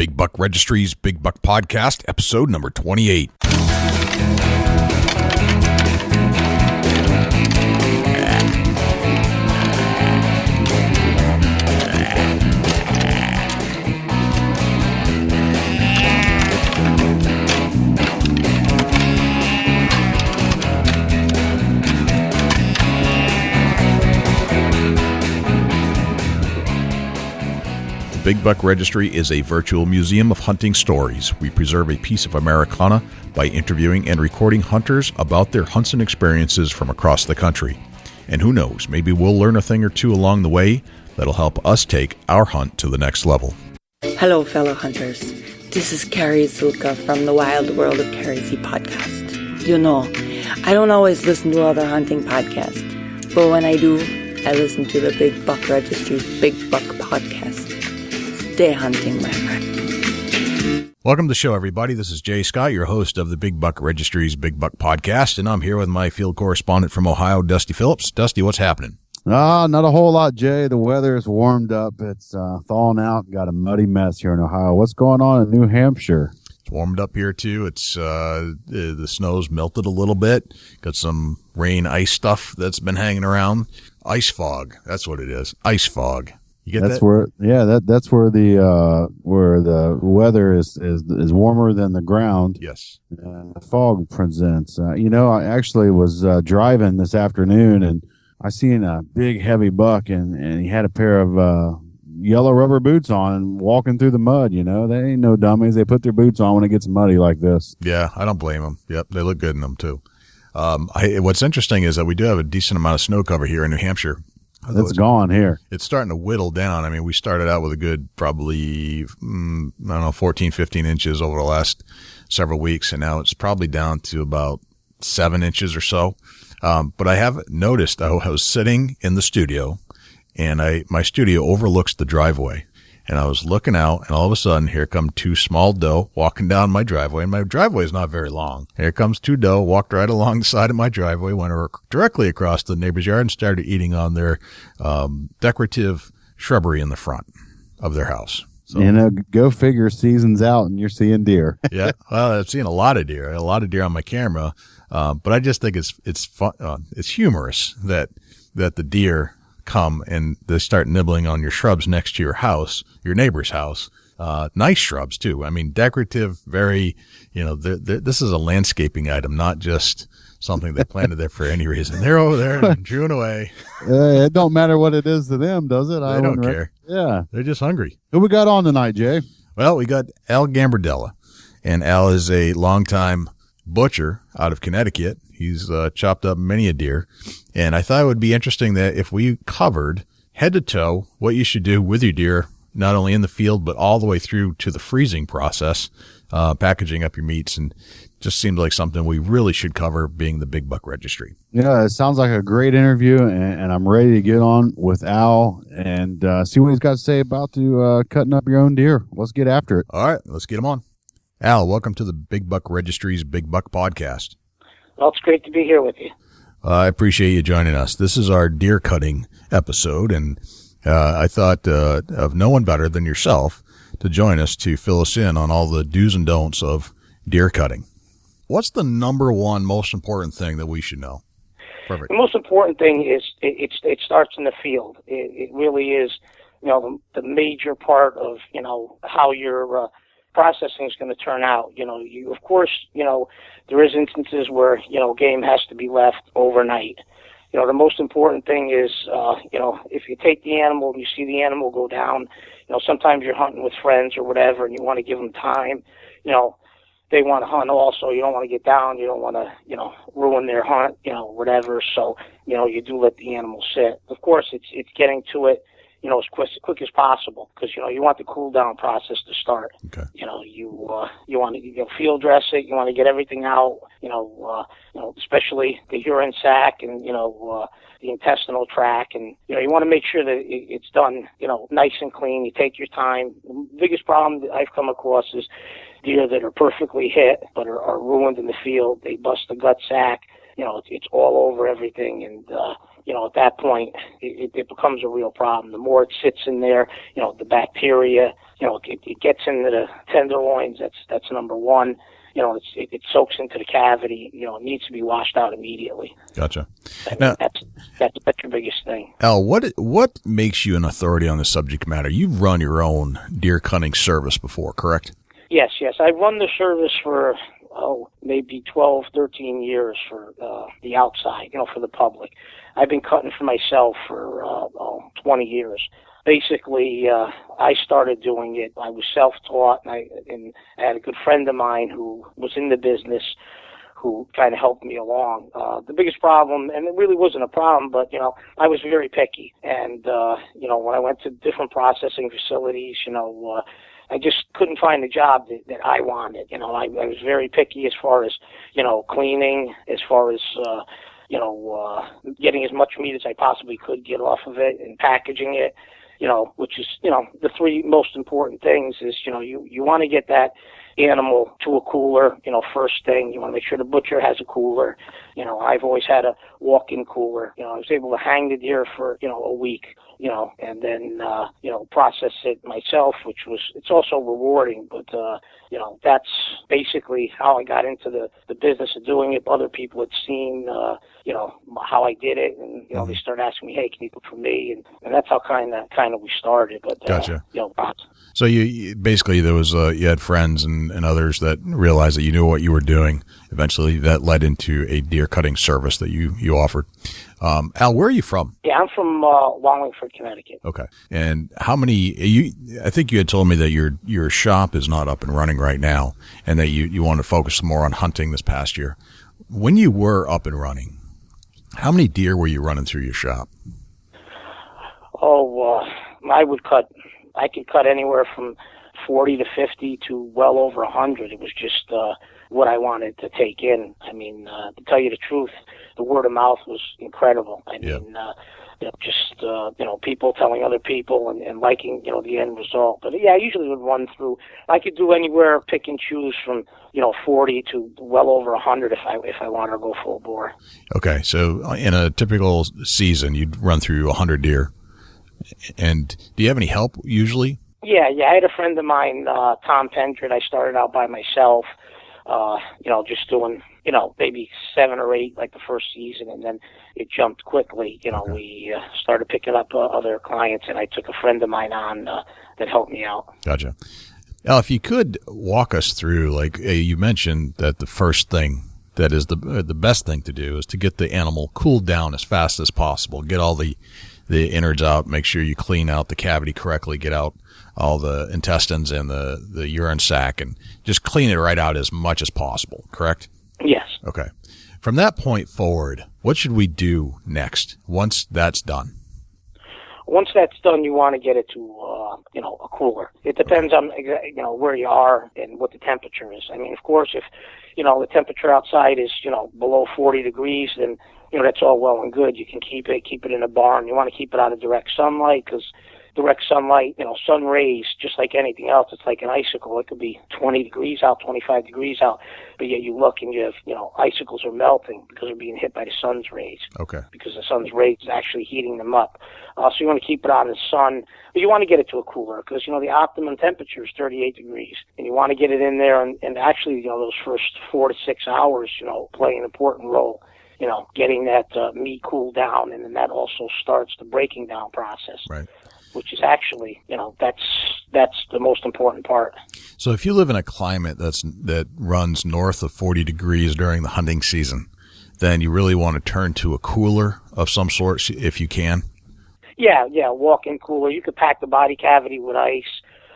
Big Buck Registry's Big Buck Podcast, episode number 28. Big Buck Registry is a virtual museum of hunting stories. We preserve a piece of Americana by interviewing and recording hunters about their hunts and experiences from across the country. And who knows, maybe we'll learn a thing or two along the way that'll help us take our hunt to the next level. Hello, fellow hunters. This is Carrie Zulka from the Wild World of Carrie Z podcast. You know, I don't always listen to other hunting podcasts, but when I do, I listen to the Big Buck Registry's Big Buck podcast. Stay hunting, my friend. Welcome to the show, everybody. This is Jay Scott, your host of the Big Buck Registry's Big Buck Podcast, and I'm here with my field correspondent from Ohio, Dusty Phillips. Dusty, what's happening? Not a whole lot, Jay. The weather is warmed up. It's thawing out. Got a muddy mess here in Ohio. What's going on in New Hampshire? It's warmed up here, too. It's the snow's melted a little bit. Got some rain, ice stuff that's been hanging around. Ice fog. That's what it is. Ice fog. You get that's that? That's where the weather is warmer than the ground. Yes. And the fog presents. I actually was driving this afternoon and I seen a big heavy buck and he had a pair of yellow rubber boots on and walking through the mud. You know, they ain't no dummies. They put their boots on when it gets muddy like this. Yeah, I don't blame them. Yep, they look good in them too. What's interesting is that we do have a decent amount of snow cover here in New Hampshire. It's gone here. It's starting to whittle down. I mean, we started out with a good probably, 14, 15 inches over the last several weeks, and now it's probably down to about 7 inches or so. But I have noticed, I was sitting in the studio, and my studio overlooks the driveway. And I was looking out, and all of a sudden, here come two small doe walking down my driveway. And my driveway is not very long. Here comes two doe, walked right along the side of my driveway, went directly across the neighbor's yard, and started eating on their decorative shrubbery in the front of their house. So, go figure, season's out, and you're seeing deer. Yeah, well, I've seen a lot of deer on my camera, but I just think it's fun. It's humorous that the deer come and they start nibbling on your shrubs next to your house, your neighbor's house. Nice shrubs too. I mean, decorative, very, this is a landscaping item, not just something they planted there for any reason. They're over there and chewing away. It don't matter what it is to them, does it? They don't care. Yeah. They're just hungry. Who we got on tonight, Jay? Well, we got Al Gambardella, and Al is a longtime butcher out of Connecticut. He's chopped up many a deer, and I thought it would be interesting that if we covered head to toe what you should do with your deer, not only in the field but all the way through to the freezing process, packaging up your meats, and just seemed like something we really should cover, being the Big Buck Registry. Yeah, it sounds like a great interview, and I'm ready to get on with Al and see what he's got to say about cutting up your own deer. Let's get after it. All right, let's get him on. Al, welcome to the Big Buck Registry's Big Buck Podcast. Well, it's great to be here with you. I appreciate you joining us. This is our deer cutting episode, and I thought of no one better than yourself to join us to fill us in on all the do's and don'ts of deer cutting. What's the number one most important thing that we should know? Perfect. The most important thing is it starts in the field. It really is, the major part of, how your processing is going to turn out. Of course, there is instances where, game has to be left overnight. The most important thing is, if you take the animal and you see the animal go down, sometimes you're hunting with friends or whatever and you want to give them time, they want to hunt also. You don't want to get down. You don't want to, ruin their hunt, whatever. So, you do let the animal sit. Of course, it's getting to it, as quick as possible, because, you want the cool down process to start. Okay. You want to field dress it. You want to get everything out, especially the urine sac and, the intestinal tract. And, you want to make sure that it's done, nice and clean. You take your time. The biggest problem that I've come across is deer that are perfectly hit but are ruined in the field. They bust the gut sac. It's all over everything. And, at that point, it becomes a real problem. The more it sits in there, the bacteria, it gets into the tenderloins. That's number one. It soaks into the cavity. It needs to be washed out immediately. Gotcha. Now, that's your biggest thing. Al, what makes you an authority on the subject matter? You've run your own deer cutting service before, correct? Yes. I've run the service for maybe 12, 13 years for the outside, for the public. I've been cutting for myself for 20 years. Basically, I started doing it. I was self-taught, and I had a good friend of mine who was in the business who kind of helped me along. The biggest problem, and it really wasn't a problem, but, I was very picky. And, when I went to different processing facilities, I just couldn't find the job that I wanted. I was very picky as far as, cleaning, as far as, getting as much meat as I possibly could get off of it and packaging it, which is, the three most important things is, you want to get that animal to a cooler, first thing. You want to make sure the butcher has a cooler. I've always had a walk-in cooler. I was able to hang the deer for, a week, and then, process it myself, it's also rewarding, but, that's basically how I got into the business of doing it. Other people had seen, how I did it, and, they started asking me, hey, can you cook for me? And that's how kind of we started. But, gotcha. So you basically, there was, you had friends and others that realized that you knew what you were doing. Eventually that led into a deer cutting service that you offered. Al, where are you from? Yeah, I'm from Wallingford, Connecticut. Okay. And how many, I think you had told me that your shop is not up and running right now and that you want to focus more on hunting this past year. When you were up and running, how many deer were you running through your shop? I could cut anywhere from 40 to 50 to well over 100. It was just what I wanted to take in. I mean, to tell you the truth, the word of mouth was incredible. I mean, people telling other people and liking, the end result. But yeah, I usually would run through. I could do anywhere, pick and choose from, 40 to well over 100 if I wanted to go full bore. Okay, so in a typical season, you'd run through 100 deer. And do you have any help usually? Yeah. I had a friend of mine, Tom Pendred. I started out by myself, just doing, maybe 7 or 8 like the first season, and then it jumped quickly. Okay. We started picking up other clients, and I took a friend of mine on that helped me out. Gotcha. Now, if you could walk us through, like you mentioned that the first thing that is the best thing to do is to get the animal cooled down as fast as possible, get all the innards out, make sure you clean out the cavity correctly, get out all the intestines and the urine sac, and just clean it right out as much as possible, correct? Yes. Okay. From that point forward, what should we do next once that's done? Once that's done, you want to get it to, a cooler. It depends on, where you are and what the temperature is. I mean, of course, if, the temperature outside is, below 40 degrees, then, that's all well and good. You can keep it in a barn. You want to keep it out of direct sunlight because direct sunlight, sun rays, just like anything else, it's like an icicle. It could be 20 degrees out, 25 degrees out, but yet you look and you have, icicles are melting because they're being hit by the sun's rays. Okay. Because the sun's rays is actually heating them up. So you want to keep it out in the sun, but you want to get it to a cooler because, the optimum temperature is 38 degrees, and you want to get it in there, and actually, those first 4 to 6 hours, play an important role. Getting that meat cooled down, and then that also starts the breaking down process. Right. Which is actually, that's the most important part. So if you live in a climate that runs north of 40 degrees during the hunting season, then you really want to turn to a cooler of some sort if you can? Yeah, walk-in cooler. You could pack the body cavity with ice,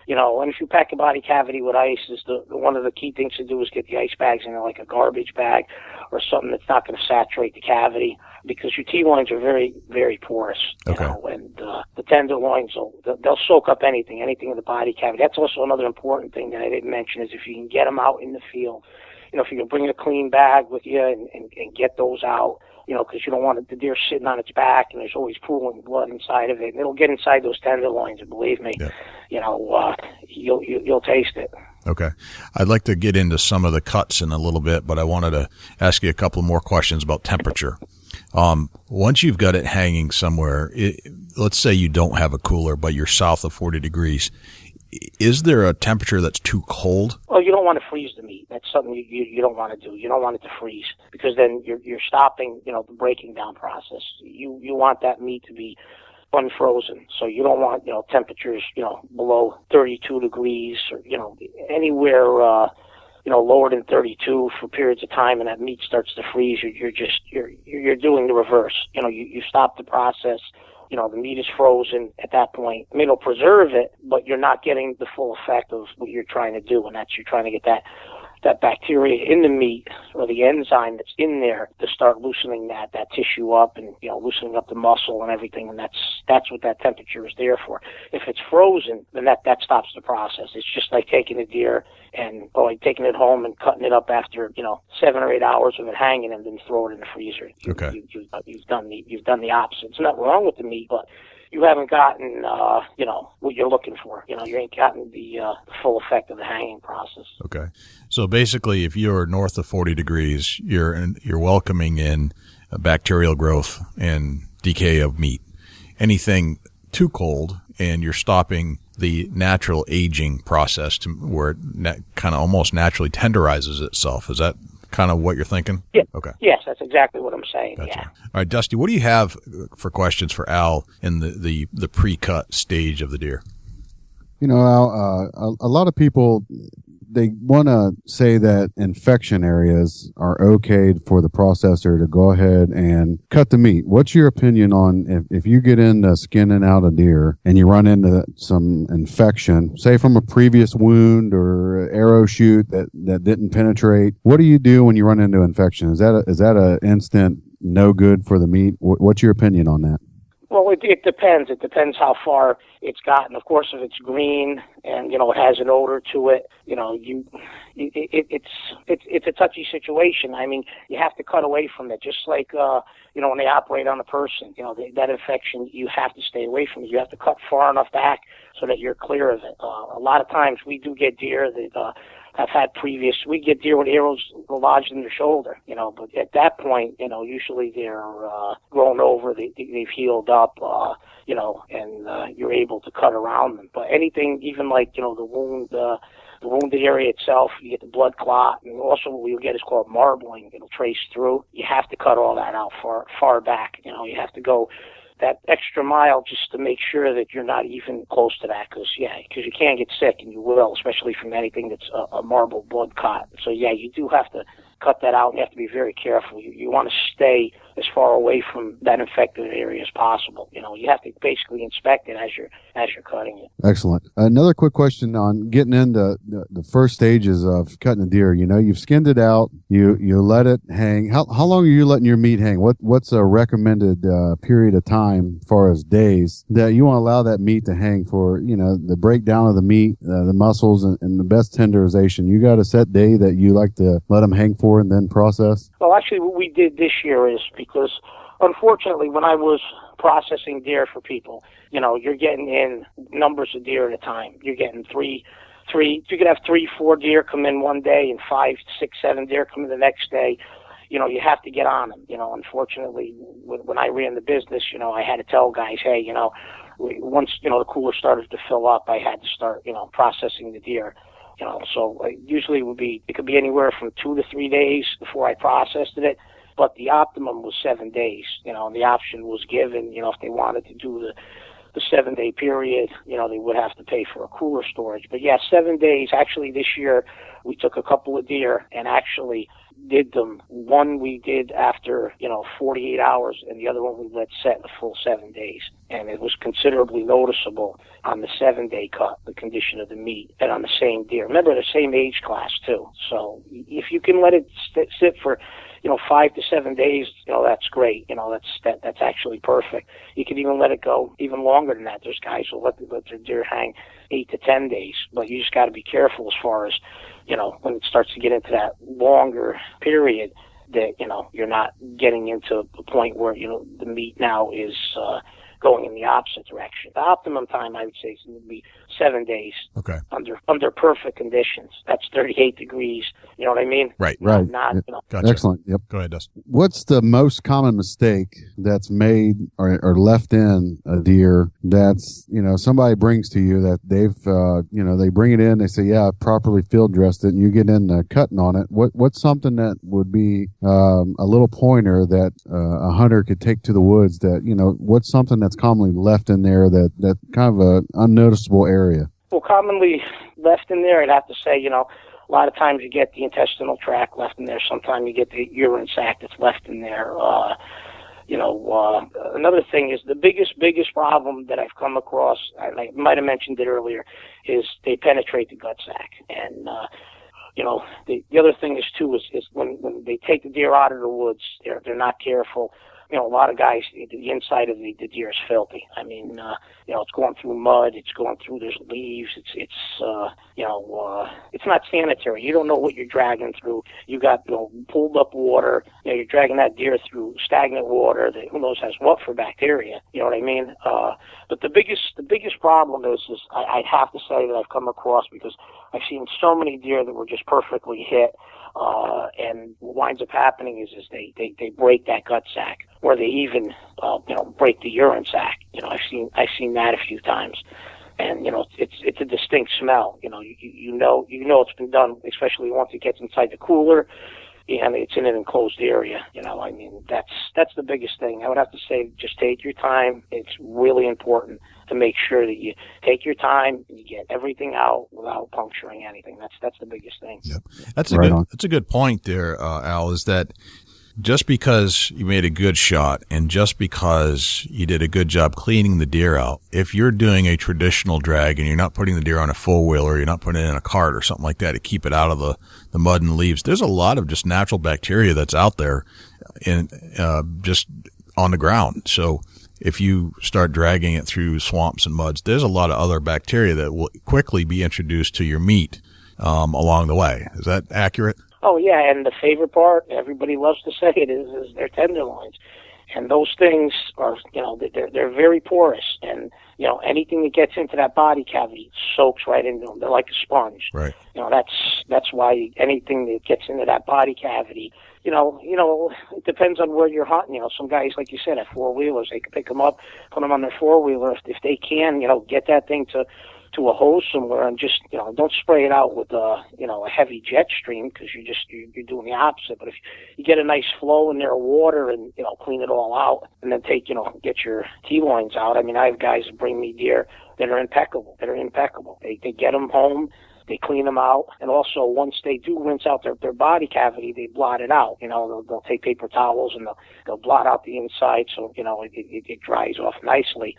and if you pack a body cavity with ice, one of the key things to do is get the ice bags in like a garbage bag or something that's not going to saturate the cavity, because your T-loins are very, very porous. Okay. And the tenderloins, they'll soak up anything in the body cavity. That's also another important thing that I didn't mention is if you can get them out in the field, if you can bring a clean bag with you and get those out, because you don't want the deer sitting on its back and there's always pooling blood inside of it. And it'll get inside those tenderloins, and believe me, you'll taste it. Okay. I'd like to get into some of the cuts in a little bit, but I wanted to ask you a couple more questions about temperature. Once you've got it hanging somewhere, let's say you don't have a cooler, but you're south of 40 degrees. Is there a temperature that's too cold? Well, you don't want to freeze the meat. That's something you don't want to do. You don't want it to freeze because then you're stopping, the breaking down process. You want that meat to be unfrozen. So you don't want, temperatures, below 32 degrees or, anywhere, lower than 32 for periods of time, and that meat starts to freeze. You're doing the reverse. You stop the process. The meat is frozen at that point. I mean, it'll preserve it, but you're not getting the full effect of what you're trying to do, and that's you're trying to get that bacteria in the meat or the enzyme that's in there to start loosening that tissue up and, loosening up the muscle and everything, and that's what that temperature is there for. If it's frozen, then that stops the process. It's just like taking a deer and taking it home and cutting it up after, 7 or 8 hours of it hanging and then throw it in the freezer. Okay. You've done the opposite. There's nothing wrong with the meat, but you haven't gotten, what you're looking for. You ain't gotten the full effect of the hanging process. Okay. So basically, if you're north of 40 degrees, you're welcoming in bacterial growth and decay of meat. Anything too cold, and you're stopping the natural aging process to where it kind of almost naturally tenderizes itself. Is that kind of what you're thinking? Yeah. Okay. Yes, that's exactly what I'm saying. Gotcha. Yeah. All right, Dusty, what do you have for questions for Al in the pre-cut stage of the deer? Al, a lot of people, they want to say that infection areas are okay for the processor to go ahead and cut the meat. What's your opinion on if you get into skinning out a deer and you run into some infection, say from a previous wound or arrow shoot that didn't penetrate? What do you do when you run into infection? Is that a instant no good for the meat? What's your opinion on that? Well, it depends. It depends how far it's gotten. Of course, if it's green and it has an odor to it, it's a touchy situation. I mean, you have to cut away from it. Just like when they operate on a person, that infection, you have to stay away from it. You have to cut far enough back so that you're clear of it. A lot of times we do get deer that have had we get deer with arrows lodged in their shoulder, but at that point, usually they're grown over, they've healed up, and you're able to cut around them. But anything, even like, the wounded area itself, you get the blood clot, and also what you'll get is called marbling. It'll trace through. You have to cut all that out far back. You have to go that extra mile just to make sure that you're not even close to that, because you can get sick, and you will, especially from anything that's a marble blood clot. So you do have to cut that out, and you have to be very careful. You want to stay as far away from that infected area as possible. You have to basically inspect it as you're cutting it. Excellent. Another quick question on getting into the first stages of cutting a deer. You've skinned it out. You let it hang. How long are you letting your meat hang? What's a recommended period of time, as far as days, that you want to allow that meat to hang for? The breakdown of the meat, the muscles, and the best tenderization. You got a set day that you like to let them hang for and then process? Well, actually, what we did this year is because, unfortunately, when I was processing deer for people, you're getting in numbers of deer at a time. You're getting three. You could have 3-4 deer come in one day and 5, 6, 7 deer come in the next day. You have to get on them. Unfortunately, when I ran the business, I had to tell guys, hey, once, the cooler started to fill up, I had to start, processing the deer. So usually it could be anywhere from 2 to 3 days before I processed it. But the optimum was 7 days, and the option was given, if they wanted to do the 7-day period, they would have to pay for a cooler storage. But 7 days. Actually, this year we took a couple of deer and actually did them. One we did after, 48 hours, and the other one we let set a full 7 days. And it was considerably noticeable on the 7-day cut, the condition of the meat, and on the same deer. Remember, the same age class, too. So if you can let it sit for 5 to 7 days, that's great. That's actually perfect. You can even let it go even longer than that. There's guys who let their deer hang 8 to 10 days, but you just got to be careful as far as, when it starts to get into that longer period, that, you're not getting into a point where, the meat now is going in the opposite direction. The optimum time, I would say, would be 7 days. Okay. Under perfect conditions. That's 38 degrees. You know what I mean? Right. Right. Not, Yep. you know. Gotcha. Excellent. Yep. Go ahead, Dustin. What's the most common mistake that's made or left in a deer that's, somebody brings to you that they've, they bring it in, they say, yeah, I've properly field dressed it, and you get in cutting on it. What's something that would be a little pointer that a hunter could take to the woods that, what's something that's commonly left in there that kind of an unnoticeable area? Well, commonly left in there, I'd have to say, a lot of times you get the intestinal tract left in there. Sometimes you get the urine sac that's left in there. Another thing is the biggest problem that I've come across, I might have mentioned it earlier, is they penetrate the gut sac. And, the other thing is when they take the deer out of the woods, they're not careful. A lot of guys, the inside of the deer is filthy. I mean, it's going through mud, there's leaves, it's not sanitary. You don't know what you're dragging through. You got, pulled up water, you're dragging that deer through stagnant water that who knows has what for bacteria. You know what I mean? But the biggest problem is I'd have to say that I've come across, because I've seen so many deer that were just perfectly hit. And what winds up happening is they break that gut sac, or they even break the urine sac. I've seen that a few times, and it's a distinct smell. You know it's been done, especially once it gets inside the cooler, and it's in an enclosed area. That's the biggest thing. I would have to say, just take your time. It's really important to make sure that you take your time and you get everything out without puncturing anything. That's the biggest thing. Yep. That's a good point there, Al, is that just because you made a good shot and just because you did a good job cleaning the deer out, if you're doing a traditional drag and you're not putting the deer on a four-wheeler, you're not putting it in a cart or something like that to keep it out of the mud and leaves, there's a lot of just natural bacteria that's out there in just on the ground. So if you start dragging it through swamps and muds, there's a lot of other bacteria that will quickly be introduced to your meat along the way. Is that accurate? Oh, yeah, and the favorite part, everybody loves to say it, is their tenderloins. And those things are, they're very porous. And, anything that gets into that body cavity soaks right into them. They're like a sponge. Right. That's why anything that gets into that body cavity, it depends on where you're hunting. Some guys, like you said, have four-wheelers. They can pick them up, put them on their four-wheeler. If they can, get that thing to a hose somewhere, and just don't spray it out with a heavy jet stream, because you're doing the opposite. But if you get a nice flow in there of water and clean it all out, and then get your T-loins out. I mean, I have guys that bring me deer that are impeccable. They get them home, they clean them out, and also once they do rinse out their body cavity, they blot it out. They'll take paper towels and they'll blot out the inside, so it dries off nicely.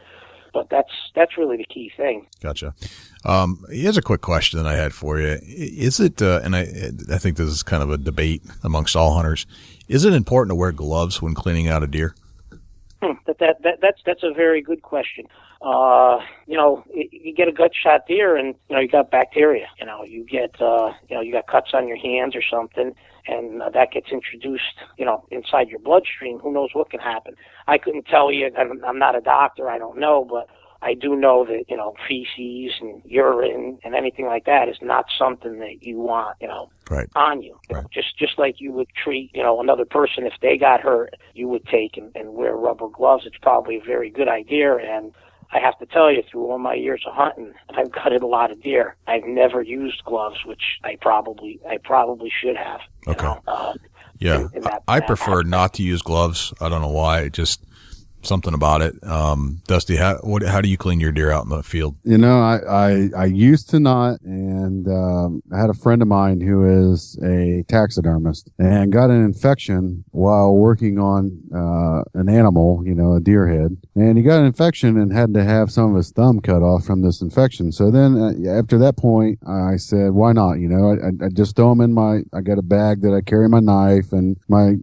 But that's really the key thing. Gotcha. Here's a quick question that I had for you. Is it, and I think this is kind of a debate amongst all hunters, is it important to wear gloves when cleaning out a deer? That's a very good question. You get a gut shot deer, and you got bacteria. You got cuts on your hands or something, and that gets introduced, inside your bloodstream. Who knows what can happen? I couldn't tell you. I'm not a doctor. I don't know, but I do know that, feces and urine and anything like that is not something that you want, right. on you. Right. Just like you would treat, another person if they got hurt, you would take and wear rubber gloves. It's probably a very good idea. And I have to tell you, through all my years of hunting, I've gutted a lot of deer. I've never used gloves, which I probably should have. Okay. Yeah. I prefer not to use gloves. I don't know why. Just something about it. Dusty, how do you clean your deer out in the field? I used to not, and I had a friend of mine who is a taxidermist and got an infection while working on an animal, a deer head, and he got an infection and had to have some of his thumb cut off from this infection. So then after that point, I said, why not? I just throw them I got a bag that I carry my knife and my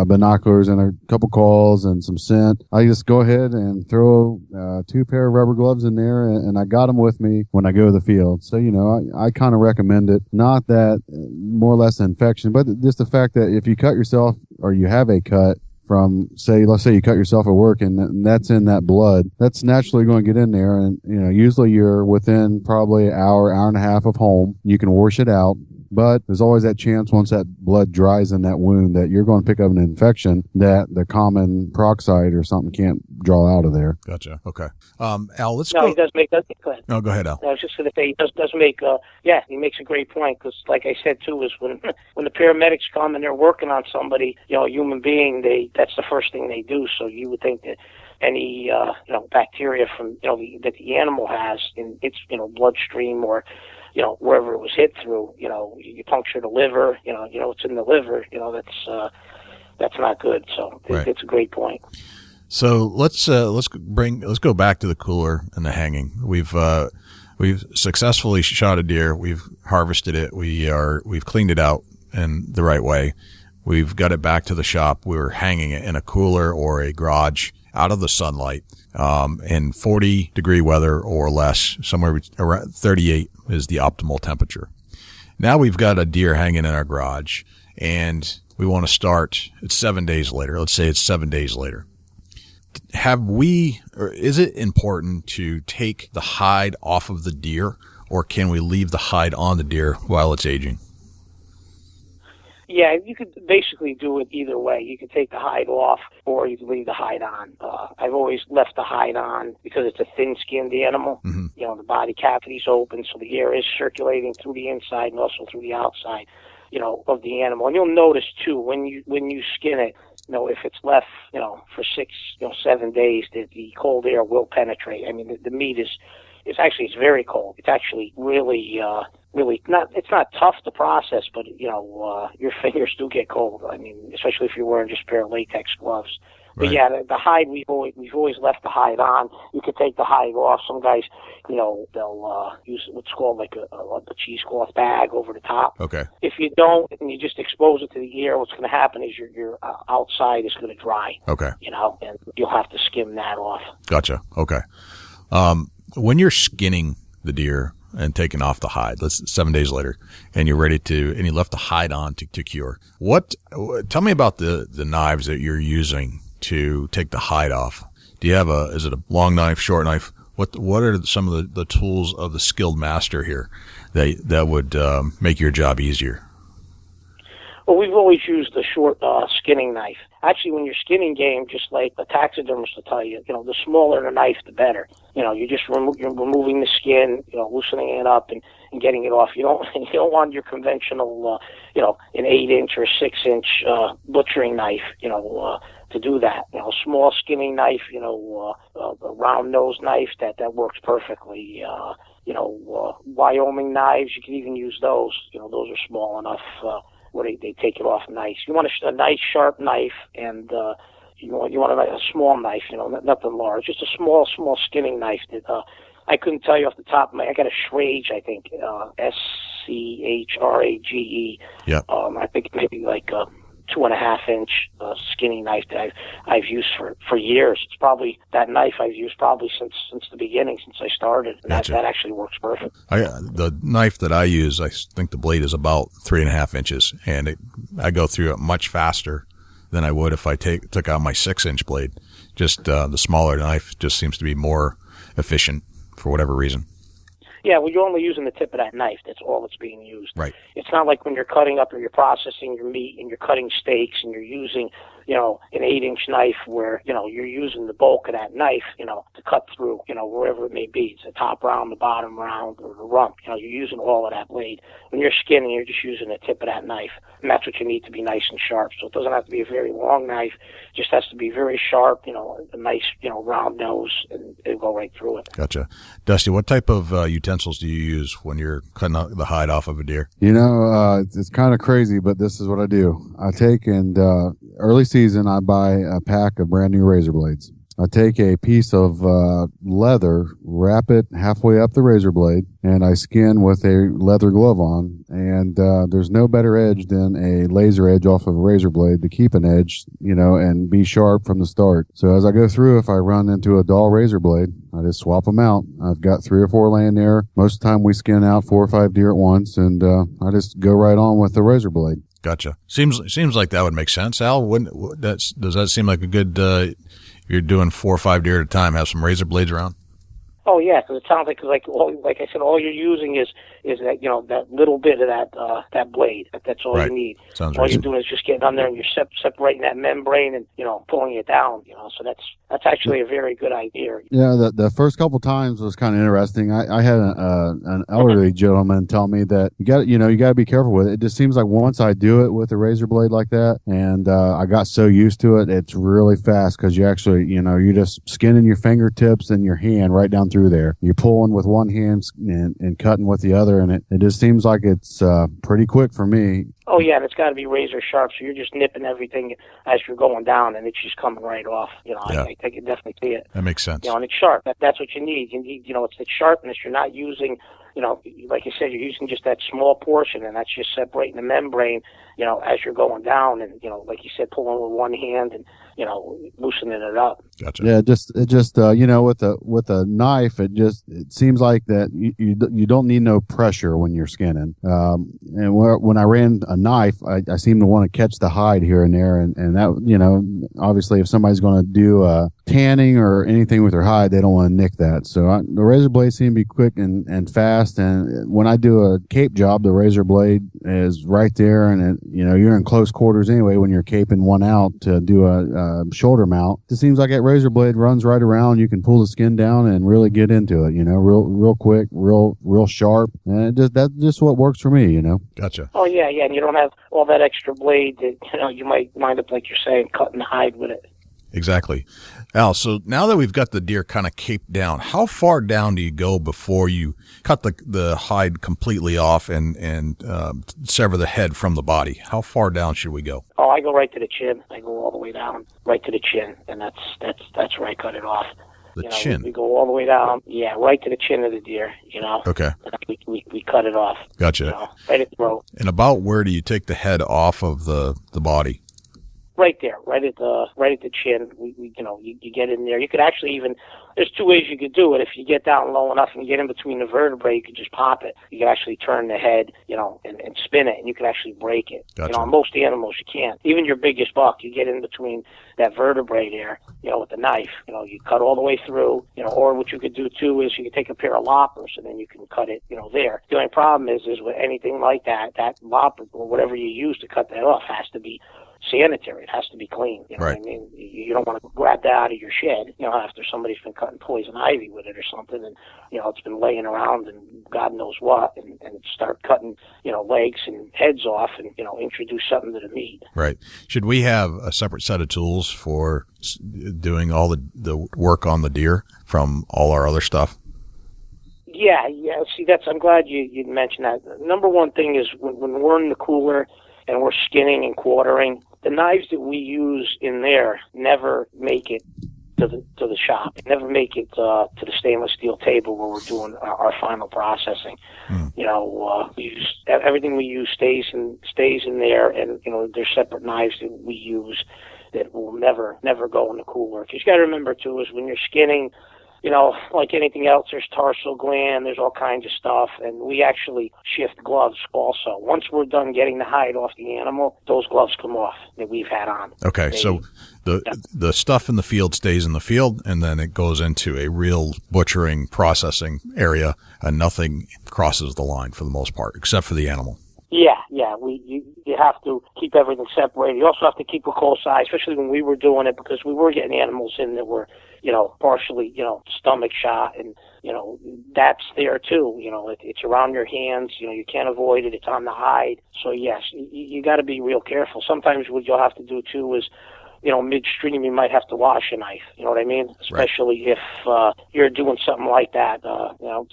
binoculars and a couple calls and some scent. I just go ahead and throw 2 pair of rubber gloves in there, and I got them with me when I go to the field. So, I kind of recommend it. Not that more or less an infection, but just the fact that if you cut yourself or you have a cut from, let's say you cut yourself at work and that's in that blood, that's naturally going to get in there. And, usually you're within probably an hour and a half of home. You can wash it out. But there's always that chance once that blood dries in that wound that you're going to pick up an infection that the common peroxide or something can't draw out of there. Gotcha. Okay. Al, let's go. go. He does make that. Go ahead. No, go ahead, Al. I was just going to say, he does make, he makes a great point because, like I said, too, is when the paramedics come and they're working on somebody, a human being, that's the first thing they do. So you would think that any, bacteria from, that the animal has in its, bloodstream or, wherever it was hit through, you puncture the liver, it's in the liver, that's not good. So right. It's a great point. So let's go back to the cooler and the hanging. We've successfully shot a deer. We've harvested it. We've cleaned it out in the right way. We've got it back to the shop. We're hanging it in a cooler or a garage out of the sunlight, in 40-degree weather or less, somewhere around 38 is the optimal temperature. Now we've got a deer hanging in our garage and we want to start, it's 7 days later. Let's say it's 7 days later. Is it important to take the hide off of the deer, or can we leave the hide on the deer while it's aging? Yeah, you could basically do it either way. You could take the hide off or you could leave the hide on. I've always left the hide on because it's a thin-skinned animal. Mm-hmm. The body cavity's open, so the air is circulating through the inside and also through the outside, of the animal. And you'll notice, too, when you skin it, if it's left, for 6, 7 days, the cold air will penetrate. I mean, the meat is it's very cold. It's actually really not. It's not tough to process, but your fingers do get cold. I mean, especially if you're wearing just a pair of latex gloves. Right. But yeah, the hide we've always left the hide on. You could take the hide off. Some guys, they'll use what's called like a cheesecloth bag over the top. Okay. If you don't and you just expose it to the air, what's going to happen is your outside is going to dry. Okay. And you'll have to skim that off. Gotcha. Okay. When you're skinning the deer and taking off the hide, 7 days later, and you're ready and you left the hide on to cure. Tell me about the knives that you're using to take the hide off. Do you have is it a long knife, short knife? What are some of the tools of the skilled master here that would make your job easier? Well, we've always used the short skinning knife. Actually, when you're skinning game, just like the taxidermist will tell you, the smaller the knife, the better. You're just you're removing the skin, loosening it up and getting it off. You don't want your conventional, an 8-inch or 6-inch butchering knife, to do that. Small skinning knife, a round nose knife that works perfectly. Wyoming knives, you can even use those. Those are small enough. Where they take it off nice. You want a nice sharp knife, and you want a small knife. Nothing large, just a small skinning knife. That I couldn't tell you off the top of my. I got a Schrage, I think, Schrage. Yeah. I think maybe like a 2.5-inch skinning knife that I've used for years. It's probably that knife I've used probably since the beginning, since I started. And gotcha. that actually works perfect. The knife that I use, I think the blade is about 3.5 inches, and I go through it much faster than I would if I took out my 6-inch blade. Just the smaller knife just seems to be more efficient for whatever reason. Yeah, well, you're only using the tip of that knife. That's all that's being used. Right. It's not like when you're cutting up or you're processing your meat and you're cutting steaks and you're using, an 8-inch knife where, you're using the bulk of that knife, to cut through, wherever it may be. It's the top round, the bottom round, or the rump. You're using all of that blade. When you're skinning, you're just using the tip of that knife. And that's what you need to be nice and sharp. So it doesn't have to be a very long knife. It just has to be very sharp, a nice, round nose, and it'll go right through it. Gotcha. Dusty, what type of utensils do you use when you're cutting out the hide off of a deer? It's kind of crazy, but this is what I do. I take early season, I buy a pack of brand new razor blades. I take a piece of leather, wrap it halfway up the razor blade, and I skin with a leather glove on. And there's no better edge than a laser edge off of a razor blade to keep an edge, and be sharp from the start. So as I go through, if I run into a dull razor blade, I just swap them out. I've got 3 or 4 laying there. Most of the time we skin out 4 or 5 deer at once, and I just go right on with the razor blade. Gotcha. Seems like that would make sense. Al, does that seem like a good, you're doing 4 or 5 deer at a time, have some razor blades around? Oh yeah, because it sounds like I said, all you're using is that that little bit of that blade. That's all you need. Sounds all right. you're doing is just getting on there and you're separating that membrane and pulling it down. So that's actually a very good idea. Yeah, the first couple times was kind of interesting. I had an elderly gentleman tell me that you got to be careful with it. It just seems like once I do it with a razor blade like that, and I got so used to it, it's really fast because you actually you're just skinning your fingertips and your hand right down through there. You're pulling with one hand and cutting with the other, and it just seems like it's pretty quick for me. Oh yeah, and it's got to be razor sharp, so you're just nipping everything as you're going down, and it's just coming right off. I can definitely see it. That makes sense. And it's sharp. That's what you need. You need, it's sharpness. You're not using, like you said, you're using just that small portion, and that's just separating the membrane, as you're going down, and like you said, pulling with one hand and loosening it up. Gotcha. Yeah, with a knife, it seems like that you don't need no pressure when you're skinning. And when I ran a knife, I seem to want to catch the hide here and there, and that obviously if somebody's going to do tanning or anything with their hide, they don't want to nick that. So the razor blade seem to be quick and fast. And when I do a cape job, the razor blade is right there, and you're in close quarters anyway when you're caping one out to do a shoulder mount. It seems like that razor blade runs right around. You can pull the skin down and really get into it. Real quick, real sharp, and that's just what works for me. Gotcha. Oh yeah, and you don't have all that extra blade that you might wind up, like you're saying, cutting the hide with it. Exactly. Al, so now that we've got the deer kind of caped down, how far down do you go before you cut the hide completely off and sever the head from the body? How far down should we go? Oh, I go right to the chin. I go all the way down, right to the chin, and that's where I cut it off. The chin? We go all the way down, right to the chin of the deer, Okay. And we cut it off. Gotcha. Right at the throat. And about where do you take the head off of the body? Right there, right at the chin. You get in there. You could actually even, there's 2 ways you could do it. If you get down low enough and you get in between the vertebrae, you could just pop it. You could actually turn the head, and spin it, and you could actually break it. Gotcha. Most animals you can't. Even your biggest buck, you get in between that vertebrae there, with the knife. You cut all the way through, or what you could do too is you could take a pair of loppers and then you can cut it, there. The only problem is with anything like that lopper or whatever you use to cut that off has to be sanitary. It has to be clean. Right. What I mean? You don't want to grab that out of your shed, after somebody's been cutting poison ivy with it or something, and, it's been laying around and God knows what, and start cutting, legs and heads off and, introduce something to the meat. Right. Should we have a separate set of tools for doing all the work on the deer from all our other stuff? Yeah. See, I'm glad you mentioned that. Number one thing is when we're in the cooler and we're skinning and quartering, the knives that we use in there never make it to the shop. Never make it to the stainless steel table where we're doing our final processing. We use everything we use stays in there, and there's separate knives that we use that will never go in the cooler. Because you got to remember too is when you're skinning, like anything else, there's tarsal gland, there's all kinds of stuff, and we actually shift gloves also. Once we're done getting the hide off the animal, those gloves come off that we've had on. Okay, so the stuff in the field stays in the field, and then it goes into a real butchering, processing area, and nothing crosses the line for the most part, except for the animal. Yeah. You have to keep everything separated. You also have to keep a close eye, especially when we were doing it, because we were getting animals in that were, partially, stomach shot, and, that's there too. It's around your hands. You can't avoid it. It's on the hide. So yes, you got to be real careful. Sometimes what you'll have to do too is, midstream, you might have to wash a knife. You know what I mean? Especially if you're doing something like that.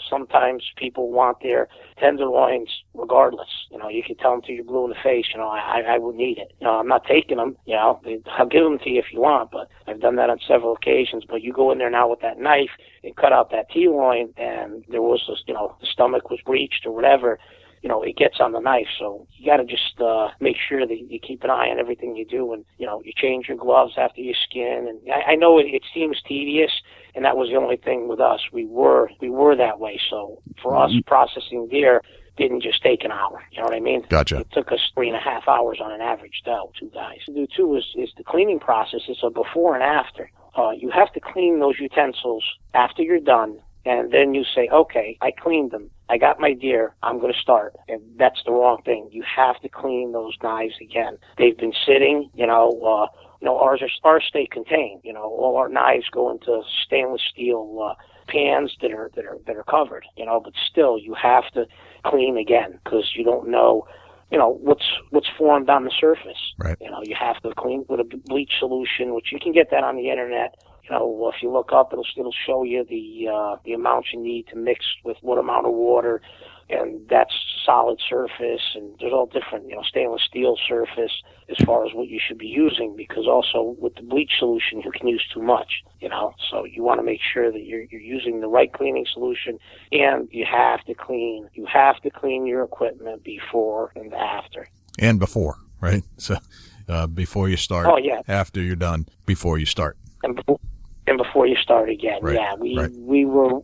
Sometimes people want their tenderloins regardless. You can tell them till you're blue in the face, I would need it. I'm not taking them. I'll give them to you if you want, but I've done that on several occasions. But you go in there now with that knife and cut out that T-loin, and there was this, the stomach was breached or whatever. It gets on the knife, so you got to just make sure that you keep an eye on everything you do, and you change your gloves after you skin. And I know it seems tedious, and that was the only thing with us. We were that way. So for us processing deer, didn't just take an hour. You know what I mean? Gotcha. It took us 3.5 hours on an average doe, 2 guys. To do too is the cleaning process. It's a before and after. You have to clean those utensils after you're done, and then you say, okay, I cleaned them. I got my deer. I'm going to start. And that's the wrong thing. You have to clean those knives again. They've been sitting, ours stay contained. All our knives go into stainless steel pans that are covered. But still, you have to clean again because you don't know, what's formed on the surface. Right. You have to clean with a bleach solution, which you can get that on the internet. If you look up, it'll show you the amount you need to mix with what amount of water, and that's solid surface, and there's all different, stainless steel surface as far as what you should be using, because also with the bleach solution, you can use too much, so you want to make sure that you're using the right cleaning solution, and you have to clean your equipment before and after. And before, right? So, before you start, after you're done, before you start. And before you start again, right. Yeah, we were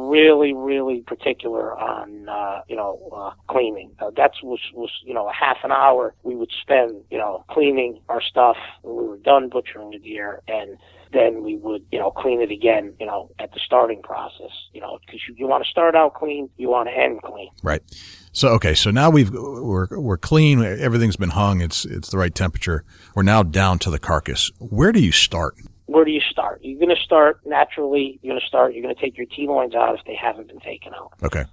really, really particular on cleaning. That was a half an hour we would spend cleaning our stuff when we were done butchering the deer, and then we would clean it again at the starting process, because you want to start out clean, you want to end clean. Right. So okay, so now we're clean. Everything's been hung. It's the right temperature. We're now down to the carcass. Where do you start? Where do you start? You're going to start naturally. You're going to take your T-loins out if they haven't been taken out. Okay.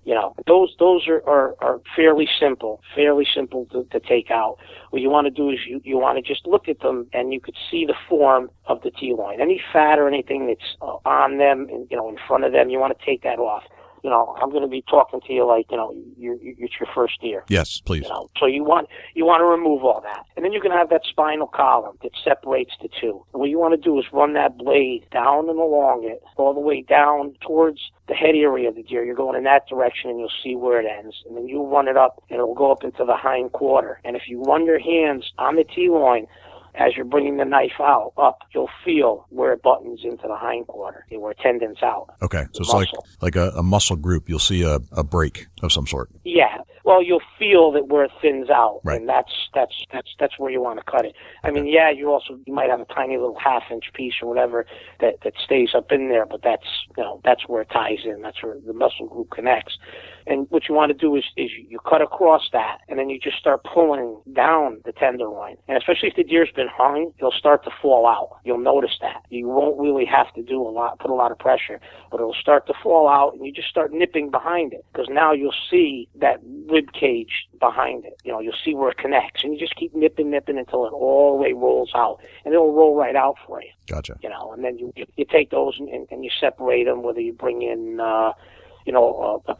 Those are fairly simple to take out. What you want to do is you want to just look at them, and you could see the form of the T-loin. Any fat or anything that's on them, in front of them, you want to take that off. I'm going to be talking to you like, it's your first deer. Yes, please. So you want to remove all that. And then you're going to have that spinal column that separates the two. And what you want to do is run that blade down and along it, all the way down towards the head area of the deer. You're going in that direction, and you'll see where it ends. And then you run it up, and it'll go up into the hind quarter. And if you run your hands on the T-loin, as you're bringing the knife out up, you'll feel where it buttons into the hind quarter, where it tendons out. Okay, so it's like a muscle group. You'll see a break of some sort. Yeah, well, you'll feel that where it thins out, right. And that's where you want to cut it. I mean, yeah, you might have a tiny little half-inch piece or whatever that stays up in there, but that's where it ties in. That's where the muscle group connects. And what you want to do is you cut across that, and then you just start pulling down the tenderloin. And especially if the deer's been hung, it'll start to fall out. You'll notice that. You won't really have to put a lot of pressure, but it'll start to fall out, and you just start nipping behind it, because now you'll see that rib cage behind it. You'll see where it connects, and you just keep nipping until it all the way rolls out, and it'll roll right out for you. Gotcha. And then you take those and you separate them, whether you bring in a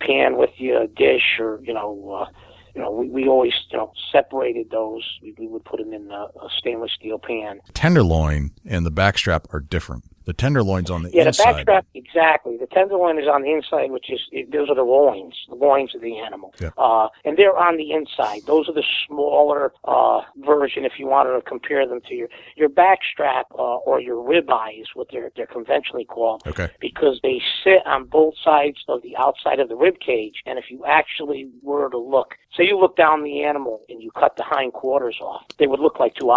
pan with you, a dish, or we always separated those. We would put them in a stainless steel pan. Tenderloin and the backstrap are different. The tenderloin's on the inside. Yeah, the backstrap, exactly. The tenderloin is on the inside, those are the loins of the animal. Yeah. And they're on the inside. Those are the smaller version, if you wanted to compare them to your backstrap or your ribeye is what they're conventionally called. Okay. Because they sit on both sides of the outside of the rib cage, and if you actually were to look, say you look down the animal and you cut the hind quarters off, they would look like two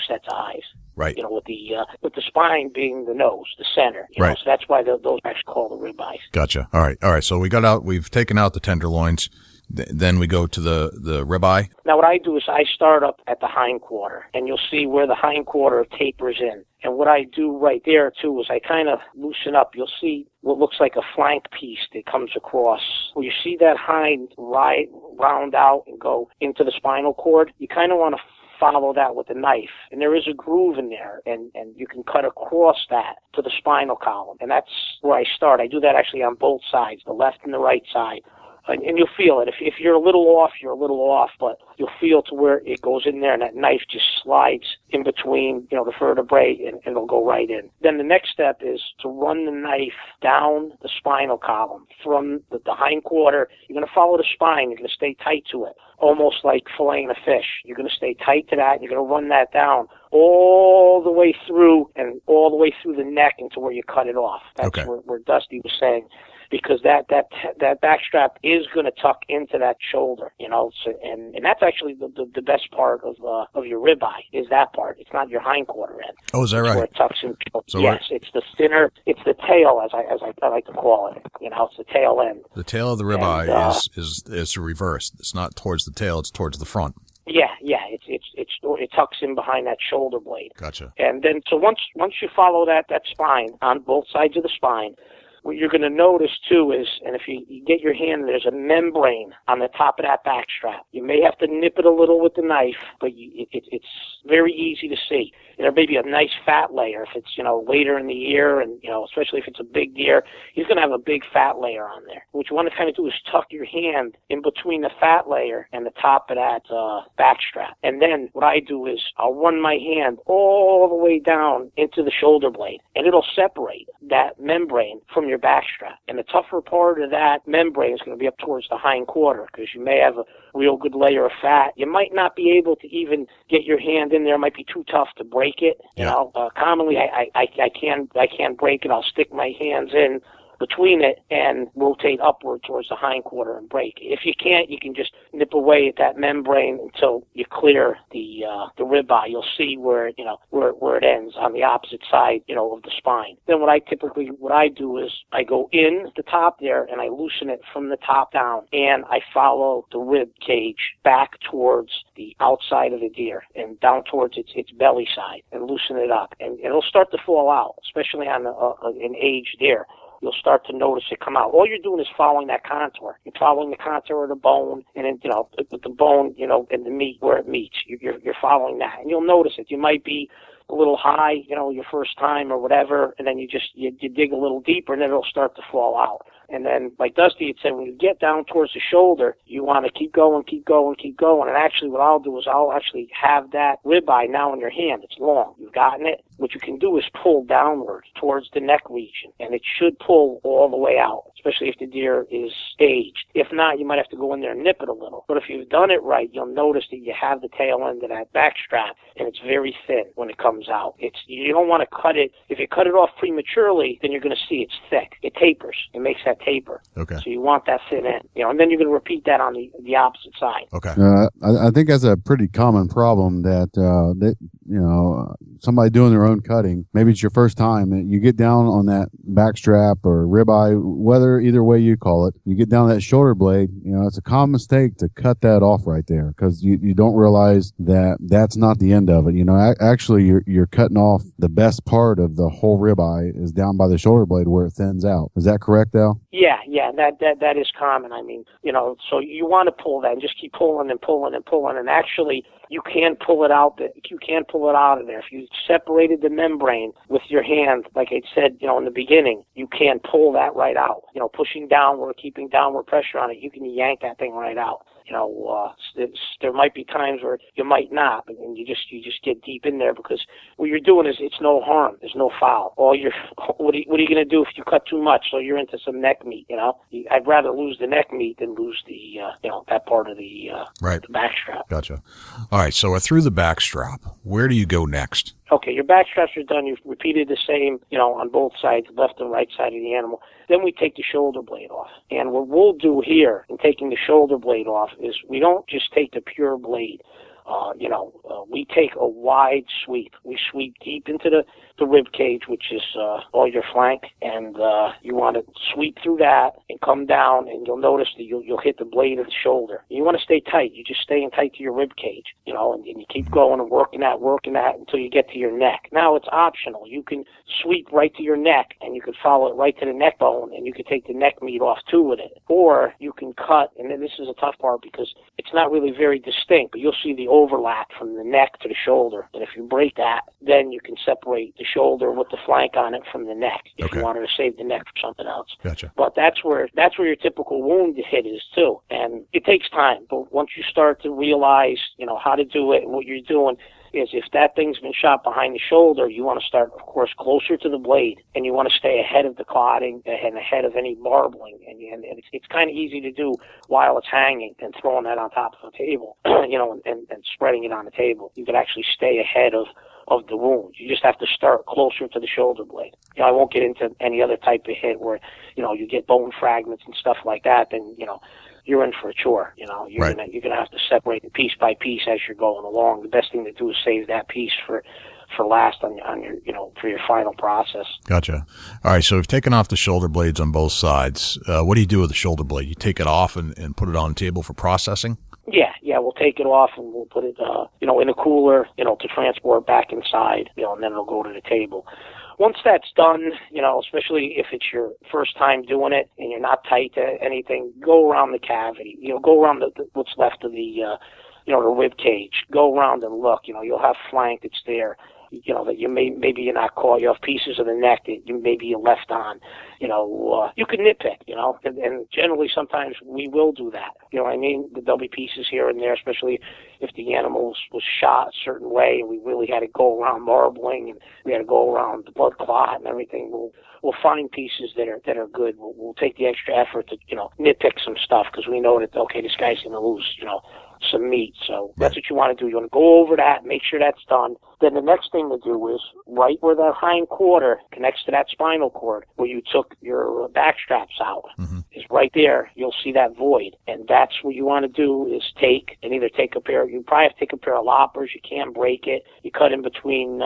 sets of eyes. Right. With the spine being the nose, the center. Right. So that's why those are actually called the ribeyes. Gotcha. All right. So we've taken out the tenderloins. Then we go to the ribeye. Now what I do is I start up at the hind quarter, and you'll see where the hind quarter tapers in. And what I do right there too is I kind of loosen up. You'll see what looks like a flank piece that comes across. When you see that hind round out and go into the spinal cord, you kind of want to follow that with a knife, and there is a groove in there, and you can cut across that to the spinal column, and that's where I start. I do that actually on both sides, the left and the right side, and you'll feel it. If you're a little off, you're a little off, but you'll feel to where it goes in there, and that knife just slides in between, the vertebrae, and it'll go right in. Then the next step is to run the knife down the spinal column from the hind quarter. You're going to follow the spine. You're going to stay tight to it, almost like filleting a fish. You're going to stay tight to that, and you're going to run that down all the way through, and all the way through the neck into where you cut it off. That's okay. where Dusty was saying, because that backstrap is going to tuck into that shoulder, so, and that's actually the best part of your ribeye is that part. It's not your hindquarter end. Oh, is that right? Where it tucks in. So yes, it's the thinner, it's the tail, as I like to call it. It's the tail end. The tail of the ribeye is reversed. It's not towards the tail; it's towards the front. Yeah, it tucks in behind that shoulder blade. Gotcha. And then, so once you follow that spine on both sides of the spine, what you're going to notice too is, and if you get your hand, there's a membrane on the top of that backstrap. You may have to nip it a little with the knife, but it's very easy to see. There may be a nice fat layer if it's, later in the year, and, especially if it's a big deer, he's going to have a big fat layer on there. What you want to kind of do is tuck your hand in between the fat layer and the top of that backstrap. And then what I do is I'll run my hand all the way down into the shoulder blade, and it'll separate that membrane from your backstrap. And the tougher part of that membrane is going to be up towards the hind quarter, because you may have a real good layer of fat. You might not be able to even get your hand in there. It might be too tough to break it. Commonly I can break it. I'll stick my hands in between it and rotate upward towards the hind quarter and break. If you can't, you can just nip away at that membrane until you clear the ribeye. You'll see where it ends on the opposite side, of the spine. Then what I do is I go in the top there and I loosen it from the top down, and I follow the rib cage back towards the outside of the deer and down towards its belly side and loosen it up, and it'll start to fall out, especially on an aged deer. You'll start to notice it come out. All you're doing is following that contour. You're following the contour of the bone, and then, with the bone, and the meat where it meets. You're following that, and you'll notice it. You might be a little high, your first time or whatever, and then you dig a little deeper, and then it'll start to fall out. And then, like Dusty had said, when you get down towards the shoulder, you want to keep going. And actually, what I'll do is I'll actually have that ribeye now in your hand. It's long. You've gotten it. What you can do is pull downward towards the neck region, and it should pull all the way out, especially if the deer is aged. If not, you might have to go in there and nip it a little. But if you've done it right, you'll notice that you have the tail end of that backstrap, and it's very thin when it comes out. You don't want to cut it. If you cut it off prematurely, then you're going to see it's thick. It tapers. It makes that taper. Okay. So you want that thin end, and then you're going to repeat that on the opposite side. Okay. I think that's a pretty common problem that somebody doing their own cutting, maybe it's your first time, and you get down on that backstrap or ribeye, either way you call it, you get down that shoulder blade, it's a common mistake to cut that off right there, because you don't realize that that's not the end of it. Actually you're cutting off the best part of the whole ribeye is down by the shoulder blade where it thins out. Is that correct, Al? Yeah, that is common. I mean, so you want to pull that and just keep pulling, and actually you can pull it out. You can pull it out of there. If you separated the membrane with your hand, like I said, in the beginning, you can pull that right out. Pushing downward, keeping downward pressure on it, you can yank that thing right out. There might be times where you might not, and you just get deep in there, because what you're doing is it's no harm. There's no foul. What are you going to do if you cut too much? So you're into some neck meat. I'd rather lose the neck meat than lose the that part of the right. The backstrap. Gotcha. All right. So we're through the backstrap. Where do you go next? Okay, your backstraps are done. You've repeated the same, on both sides, left and right side of the animal. Then we take the shoulder blade off. And what we'll do here in taking the shoulder blade off is we don't just take the pure blade. We take a wide sweep. We sweep deep into the rib cage, which is all your flank, and you want to sweep through that and come down, and you'll notice that you'll hit the blade of the shoulder. You want to stay tight. You just stay in tight to your rib cage, and you keep going and working that until you get to your neck. Now it's optional. You can sweep right to your neck, and you can follow it right to the neck bone, and you can take the neck meat off too with it. Or you can cut, and then this is a tough part because it's not really very distinct, but you'll see the overlap from the neck to the shoulder. And if you break that, then you can separate the shoulder with the flank on it from the neck if you wanted to save the neck for something else. Gotcha. But that's where your typical wound hit is too. And it takes time, but once you start to realize, how to do it and what you're doing, is if that thing's been shot behind the shoulder, you want to start, of course, closer to the blade, and you want to stay ahead of the clotting and ahead of any marbling. And it's kind of easy to do while it's hanging and throwing that on top of the table, and spreading it on the table. You could actually stay ahead of the wound. You just have to start closer to the shoulder blade. I won't get into any other type of hit where, you get bone fragments and stuff like that, then, you're in for a chore. You're right. gonna have to separate it piece by piece as you're going along. The best thing to do is save that piece for last on your for your final process. Gotcha. All right. So we've taken off the shoulder blades on both sides. What do you do with the shoulder blade? You take it off and put it on the table for processing? Yeah, we'll take it off and we'll put it, in a cooler, to transport back inside, and then it'll go to the table. Once that's done, especially if it's your first time doing it and you're not tight to anything, go around the cavity. Go around what's left of the, the rib cage. Go around and look. You'll have flank that's there. That you maybe you're not caught. You have pieces of the neck that maybe you left on. You can nitpick. And generally sometimes we will do that. You know what I mean? There'll be pieces here and there, especially if the animal was shot a certain way and we really had to go around marbling and we had to go around the blood clot and everything. We'll find pieces that are good. We'll take the extra effort to nitpick some stuff because we know that this guy's going to lose some meat. So that's what you want to do. You want to go over that, make sure that's done. Then the next thing to do is right where that hind quarter connects to that spinal cord, where you took your backstraps out, is right there. You'll see that void. And that's what you want to do is you probably have to take a pair of loppers. You can't break it. You cut in between,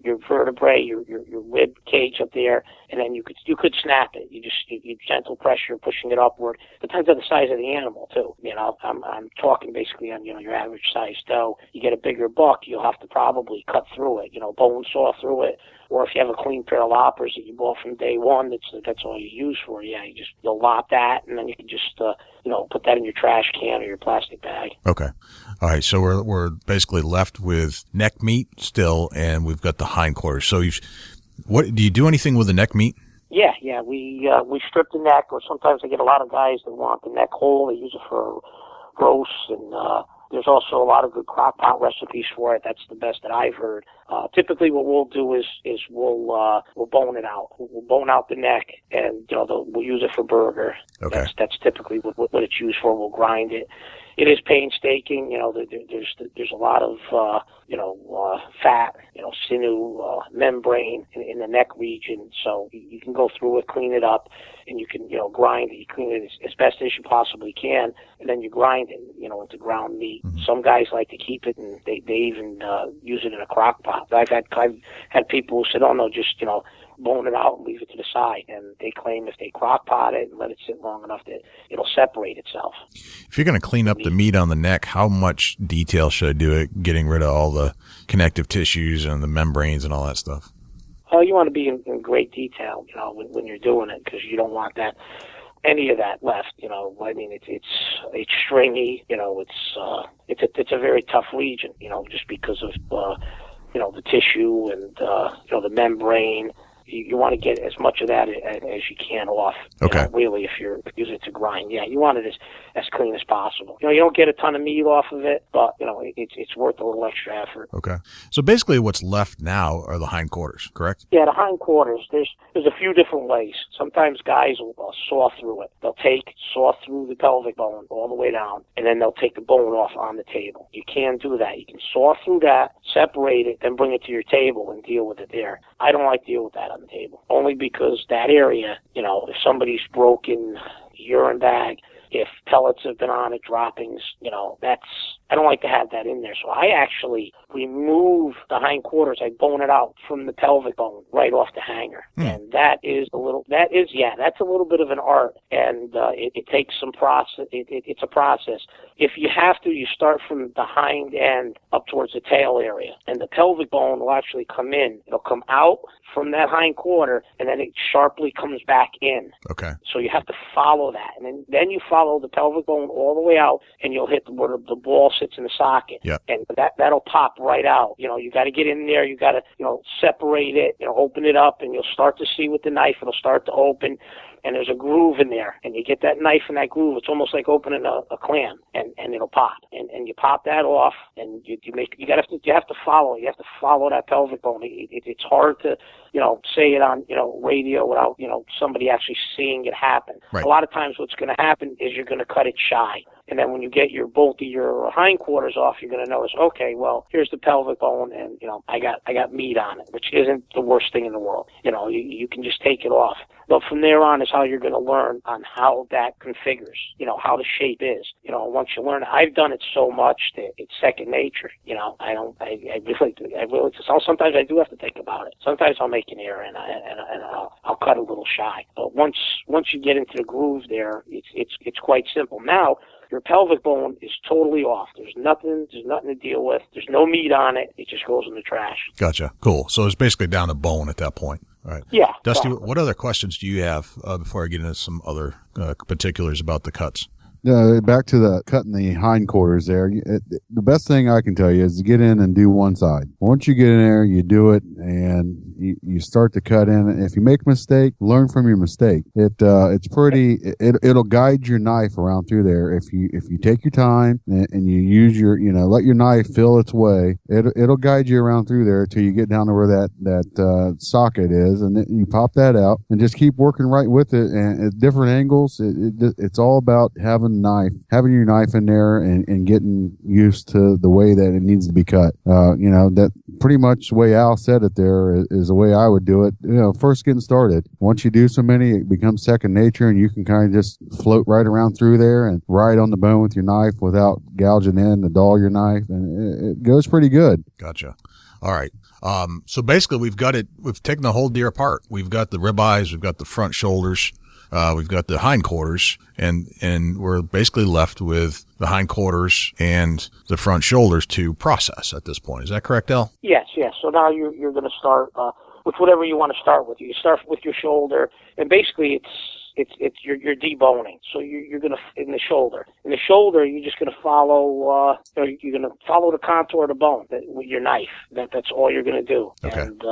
your vertebrae, your rib cage up there, and then you could snap it. You gentle pressure, pushing it upward. Depends on the size of the animal too. I'm talking basically on, your average size doe. You get a bigger buck, you'll have to probably cut through it, bone saw through it. Or if you have a clean pair of loppers that you bought from day one, that's all you use for it. Yeah, you'll lop that, and then you can just, put that in your trash can or your plastic bag. Okay. All right. So we're basically left with neck meat still, and we've got the hindquarters. So do you do anything with the neck meat? Yeah. We strip the neck, or sometimes I get a lot of guys that want the neck whole. They use it for roasts, and there's also a lot of good crock pot recipes for it. That's the best that I've heard. Typically what we'll do is we'll bone it out. We'll bone out the neck, and we'll use it for burger. Okay. That's typically what it's used for. We'll grind it. It is painstaking. There's a lot of fat, sinew, membrane in the neck region. So you can go through it, clean it up, and you can grind it. You clean it as best as you possibly can, and then you grind it, into ground meat. Mm-hmm. Some guys like to keep it, and they even use it in a crock pot. I've had people who said, "Oh no, just bone it out and leave it to the side," and they claim if they crock pot it and let it sit long enough that it'll separate itself. If you're going to clean up the meat on the neck, how much detail should I do it, getting rid of all the connective tissues and the membranes and all that stuff? You want to be in great detail, when you're doing it, because you don't want any of that left. I mean, it's stringy. It's a very tough region. Just because of the tissue and the membrane. You want to get as much of that as you can off. Okay. Really, if you're using it to grind, you want it as clean as possible. You don't get a ton of meat off of it, but it's worth a little extra effort. Okay. So basically, what's left now are the hindquarters, correct? Yeah, the hindquarters. There's a few different ways. Sometimes guys will saw through it. They'll saw through the pelvic bone all the way down, and then they'll take the bone off on the table. You can do that. You can saw through that, separate it, then bring it to your table and deal with it there. I don't like to deal with that on the table, only because that area, if somebody's broken urine bag, if pellets have been on it, droppings, I don't like to have that in there. So I actually remove the hindquarters. I bone it out from the pelvic bone right off the hanger. And that's a little bit of an art, and it takes some process. It's a process. If you have to, you start from the hind end up towards the tail area, and the pelvic bone will actually come in. It'll come out from that hind quarter, and then it sharply comes back in. Okay. So you have to follow that, and then you follow the pelvic bone all the way out, and you'll hit where the ball sits in the socket. Yep. And that'll pop right out. You got to get in there. You got to, separate it, open it up, and you'll start to see with the knife. It'll start to open. and there's a groove in there, and you get that knife in that groove, it's almost like opening a clam, and it'll pop, and you pop that off, and you have to follow it. You have to follow that pelvic bone. It's hard to say it on radio without somebody actually seeing it happen. Right. A lot of times what's going to happen is you're going to cut it shy. And then when you get both of your hindquarters off, you're going to notice, okay, well, here's the pelvic bone, and I got meat on it, which isn't the worst thing in the world. You can just take it off. But from there on is how you're going to learn on how that configures, how the shape is. Once you learn, I've done it so much that it's second nature. Sometimes I do have to think about it. Sometimes I'll make an error and I'll cut a little shy. But once you get into the groove there, it's quite simple. Now, your pelvic bone is totally off. There's nothing to deal with. There's no meat on it. It just goes in the trash. Gotcha. Cool. So it's basically down to bone at that point. All right. Yeah. Dusty, what other questions do you have before I get into some other particulars about the cuts? Back to the cutting the hindquarters there. The best thing I can tell you is to get in and do one side. Once you get in there, you do it, and you start to cut in. If you make a mistake, learn from your mistake. It's pretty. It'll guide your knife around through there if you take your time and you use let your knife feel its way. It'll guide you around through there till you get down to where that socket is, and then you pop that out and just keep working right with it. And at different angles, it's all about having your knife in there and getting used to the way that it needs to be cut. That pretty much the way Al said it there is the way I would do it. First getting started. Once you do so many, it becomes second nature, and you can kind of just float right around through there and ride on the bone with your knife without gouging in to dull your knife, and it goes pretty good. Gotcha. All right. So basically we've taken the whole deer apart. We've got the ribeyes, we've got the front shoulders, we've got the hindquarters, and we're basically left with the hindquarters and the front shoulders to process at this point. Is that correct, Al? Yes. So now you're going to start with whatever you want to start with. You start with your shoulder, and basically you're deboning. So you're going to in the shoulder. In the shoulder, you're just going to follow. You're going to follow the contour of the bone with your knife. That's all you're going to do. Okay. And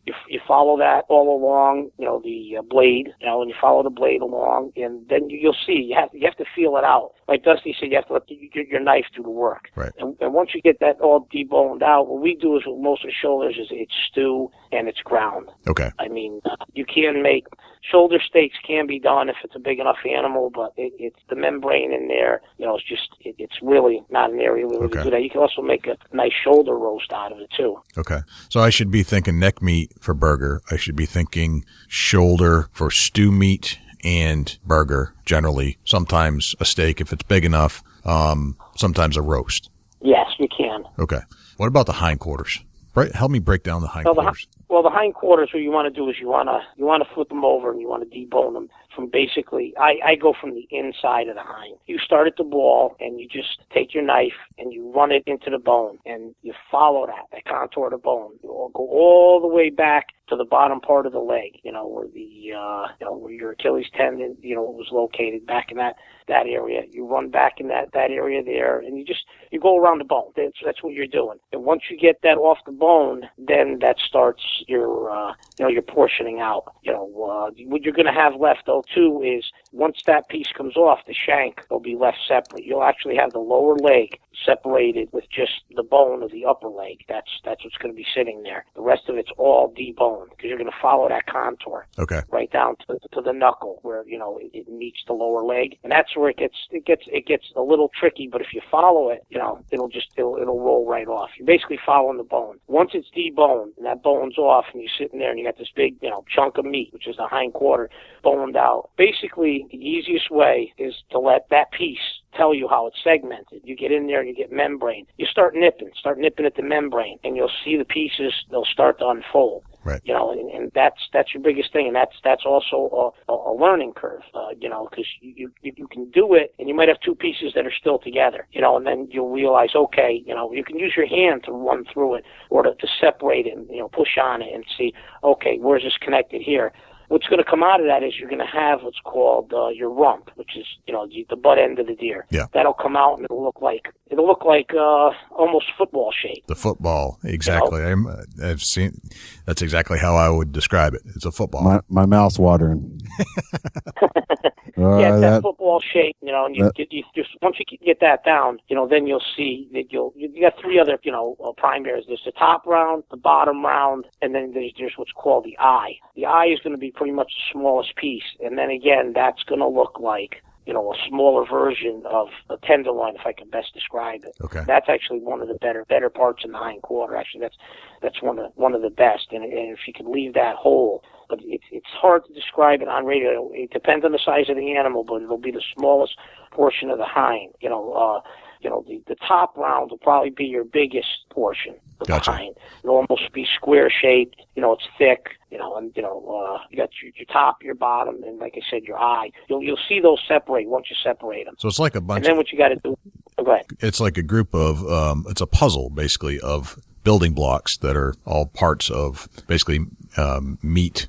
you follow that all along. The blade. And you follow the blade along, and then you'll see. You have to feel it out. Like Dusty said, you have to let your knife do the work. Right. And once you get that all deboned out, what we do is with most of the shoulders is it's stew and it's ground. Okay. I mean, you can make shoulder steaks can be done if it's a big enough animal, but it's the membrane in there. It's really not an area where we do that. You can also make a nice shoulder roast out of it too. Okay. So I should be thinking neck meat for burger. I should be thinking shoulder for stew meat and burger generally. Sometimes a steak if it's big enough. Sometimes a roast. Yes, you can. Okay. What about the hindquarters? Help me break down the hindquarters. Well, the hindquarters, what you want to do is you want to flip them over and you want to debone them from basically, I go from the inside of the hind. You start at the ball and you just take your knife and you run it into the bone and you follow that contour of the bone. You go all the way back to the bottom part of the leg, where your Achilles tendon, was located back in that area. You run back in that area there, and you go around the bone. That's what you're doing. And once you get that off the bone, then that starts your portioning out. What you're going to have left though too is once that piece comes off, the shank will be left separate. You'll actually have the lower leg separated with just the bone of the upper leg. That's what's going to be sitting there. The rest of it's all deboned because you're going to follow that contour. Okay. Right down to the knuckle where it meets the lower leg, and that's where it gets a little tricky. But if you follow it, it'll roll right off. You're basically following the bone. Once it's deboned and that bone's off, and you're sitting there and you got this big chunk of meat, which is the hindquarter, boned out. Basically, the easiest way is to let that piece tell you how it's segmented. You get in there and you get membrane. You start nipping at the membrane, and you'll see the pieces, they'll start to unfold. Right. And that's your biggest thing, and that's also a learning curve, because you can do it, and you might have two pieces that are still together, and then you'll realize, okay, you can use your hand to run through it or to separate it and, push on it and see, okay, where's this connected here? what's going to come out of that is you're going to have what's called your rump, which is, the butt end of the deer. Yeah. That'll come out and it'll look like almost football shape. The football, exactly. I've seen. That's exactly how I would describe it. It's a football. My mouth's watering. Yeah, it's that football shape, and you just once you get that down, then you'll see that you got three other, primaries. There's the top round, the bottom round, and then there's what's called the eye. The eye is going to be pretty much the smallest piece, and then again, that's going to look like, a smaller version of a tenderloin, if I can best describe it. Okay. That's actually one of the better parts in the hind quarter. Actually, that's one of the best, and if you could leave that whole. But it's hard to describe it on radio. It depends on the size of the animal, but it'll be the smallest portion of the hind. The top round will probably be your biggest portion of the hind. It'll almost be square shaped. It's thick. You got your top, your bottom, and like I said, your eye. You'll see those separate once you separate them. So it's like a bunch. And then what you got to do? Go ahead. It's like a group of. It's a puzzle basically of building blocks that are all parts of basically meat.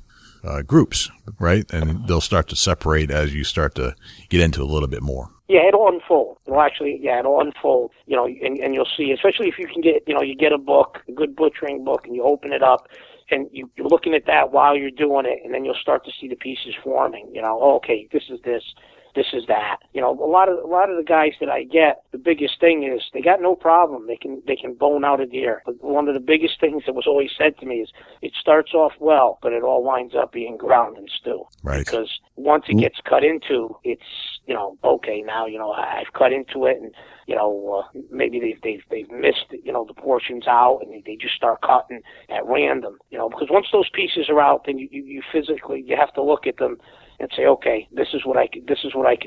Groups, right? And they'll start to separate as you start to get into a little bit more. Yeah, it'll unfold. It'll unfold, and you'll see, especially if you can get, you get a book, a good butchering book, and you open it up, and you're looking at that while you're doing it, and then you'll start to see the pieces forming, okay, this is this is that. A lot of the guys that I get, the biggest thing is they got no problem. They can bone out a deer. But one of the biggest things that was always said to me is it starts off well, but it all winds up being ground and stew. Right. Because once it gets cut into, it's, okay, now, I've cut into it and, maybe they've missed, the portions out and they just start cutting at random, because once those pieces are out, then you physically, you have to look at them and say, okay, this is what I could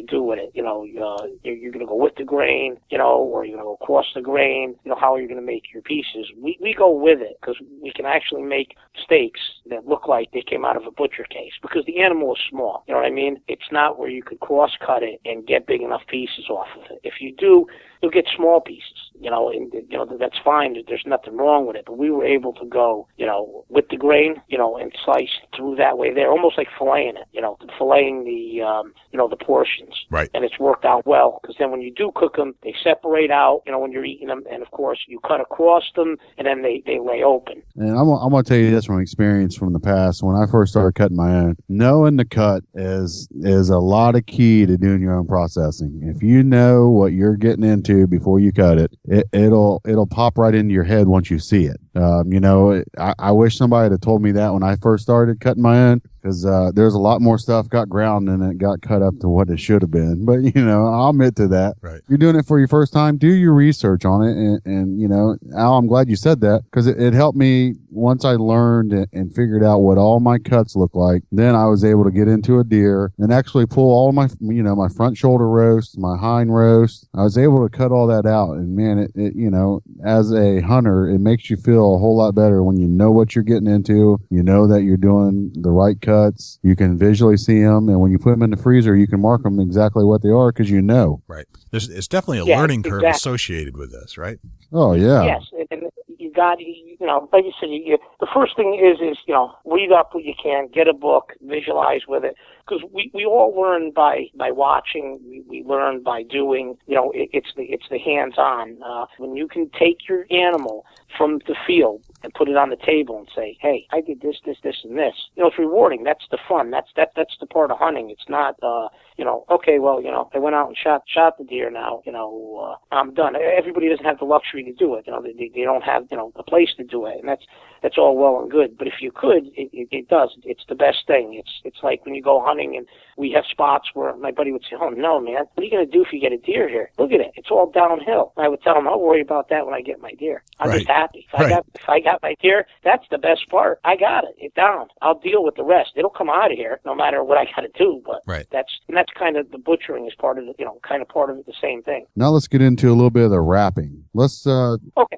do with it. You're going to go with the grain, or you're going to go across the grain. How are you going to make your pieces? We go with it because we can actually make steaks that look like they came out of a butcher case because the animal is small. You know what I mean? It's not where you could cross cut it and get big enough pieces off of it. If you do, you'll get small pieces. And that's fine. There's nothing wrong with it. But we were able to go, with the grain, and slice through that way there, almost like filleting it, filleting the portions. Right. And it's worked out well because then when you do cook them, they separate out, when you're eating them. And of course, you cut across them and then they lay open. And I'm going to tell you this from experience from the past. When I first started cutting my own, knowing the cut is a lot of key to doing your own processing. If you know what you're getting into before you cut it, it'll pop right into your head once you see it. I wish somebody had told me that when I first started cutting my own, because there's a lot more stuff got ground and it got cut up to what it should have been. But, I'll admit to that. Right. You're doing it for your first time. Do your research on it. And Al, I'm glad you said that because it helped me once I learned and figured out what all my cuts look like. Then I was able to get into a deer and actually pull all my, my front shoulder roast, my hind roast. I was able to cut all that out. And man, it as a hunter, it makes you feel a whole lot better when you know what you're getting into. You know that you're doing the right cuts. You can visually see them. And when you put them in the freezer, you can mark them exactly what they are because you know. Right. It's definitely a learning curve associated with this, right? Oh, yeah. Yes. And you got, like you said, the first thing is, read up what you can, get a book, visualize with it. Because we all learn by watching, we learn by doing, it's the hands-on. When you can take your animal from the field and put it on the table and say, hey, I did this, and this. It's rewarding. That's the fun. That's the part of hunting. It's not, okay, well, I went out and shot the deer now, I'm done. Everybody doesn't have the luxury to do it. They don't have, a place to do it. And that's all well and good. But if you could, it does. It's the best thing. It's like when you go hunting and we have spots where my buddy would say, oh, no, man, what are you going to do if you get a deer here? Look at it. It's all downhill. And I would tell him, I'll worry about that when I get my deer. I'm just happy. If I got my deer, that's the best part. I got it. It's down. I'll deal with the rest. It'll come out of here no matter what I got to do. But that's kind of the butchering is part of it, kind of part of it, the same thing. Now let's get into a little bit of the wrapping. Let's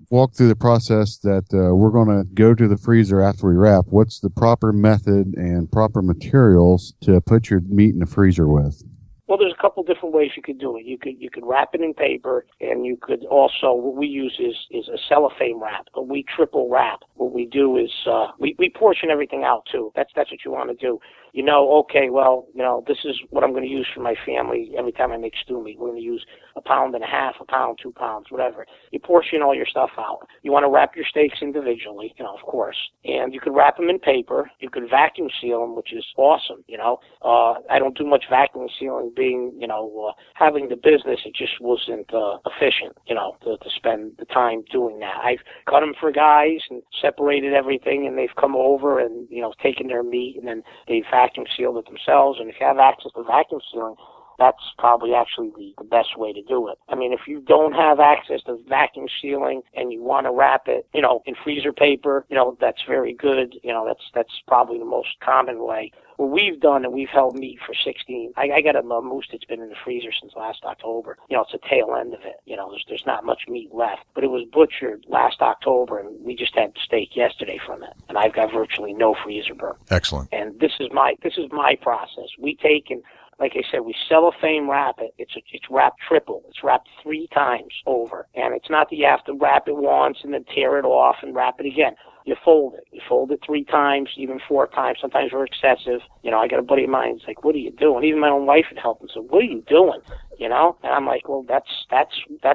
walk through the process that we're going to go to the freezer after we wrap. What's the proper method and proper materials to put your meat in the freezer with? Well, there's a couple different ways you could do it. You could wrap it in paper, and you could also, what we use is a cellophane wrap, but we triple wrap. What we do is we portion everything out too. That's what you want to do. Okay, well, this is what I'm going to use for my family every time I make stew meat. We're going to use 1.5 pounds, 1 pound, 2 pounds, whatever. You portion all your stuff out. You want to wrap your steaks individually, of course. And you could wrap them in paper. You could vacuum seal them, which is awesome, I don't do much vacuum sealing being, having the business. It just wasn't efficient, to spend the time doing that. I've cut them for guys and separated everything, and they've come over and, taken their meat, and then they've vacuum sealed it themselves. And if you have access to vacuum sealing, that's probably actually the best way to do it. I mean, if you don't have access to vacuum sealing and you want to wrap it, in freezer paper, that's very good. That's probably the most common way. What we've done, and we've held meat for 16. I got a moose that's been in the freezer since last October. It's a tail end of it. There's not much meat left, but it was butchered last October, and we just had steak yesterday from it, and I've got virtually no freezer burn. Excellent. And this is my process. We take and, like I said, we cellophane wrap it. It's wrapped triple. It's wrapped 3 times over. And it's not that you have to wrap it once and then tear it off and wrap it again. You fold it. You fold it 3 times, even 4 times. Sometimes we're excessive. I got a buddy of mine who's like, what are you doing? Even my own wife would help him. So what are you doing? And I'm like, well, that's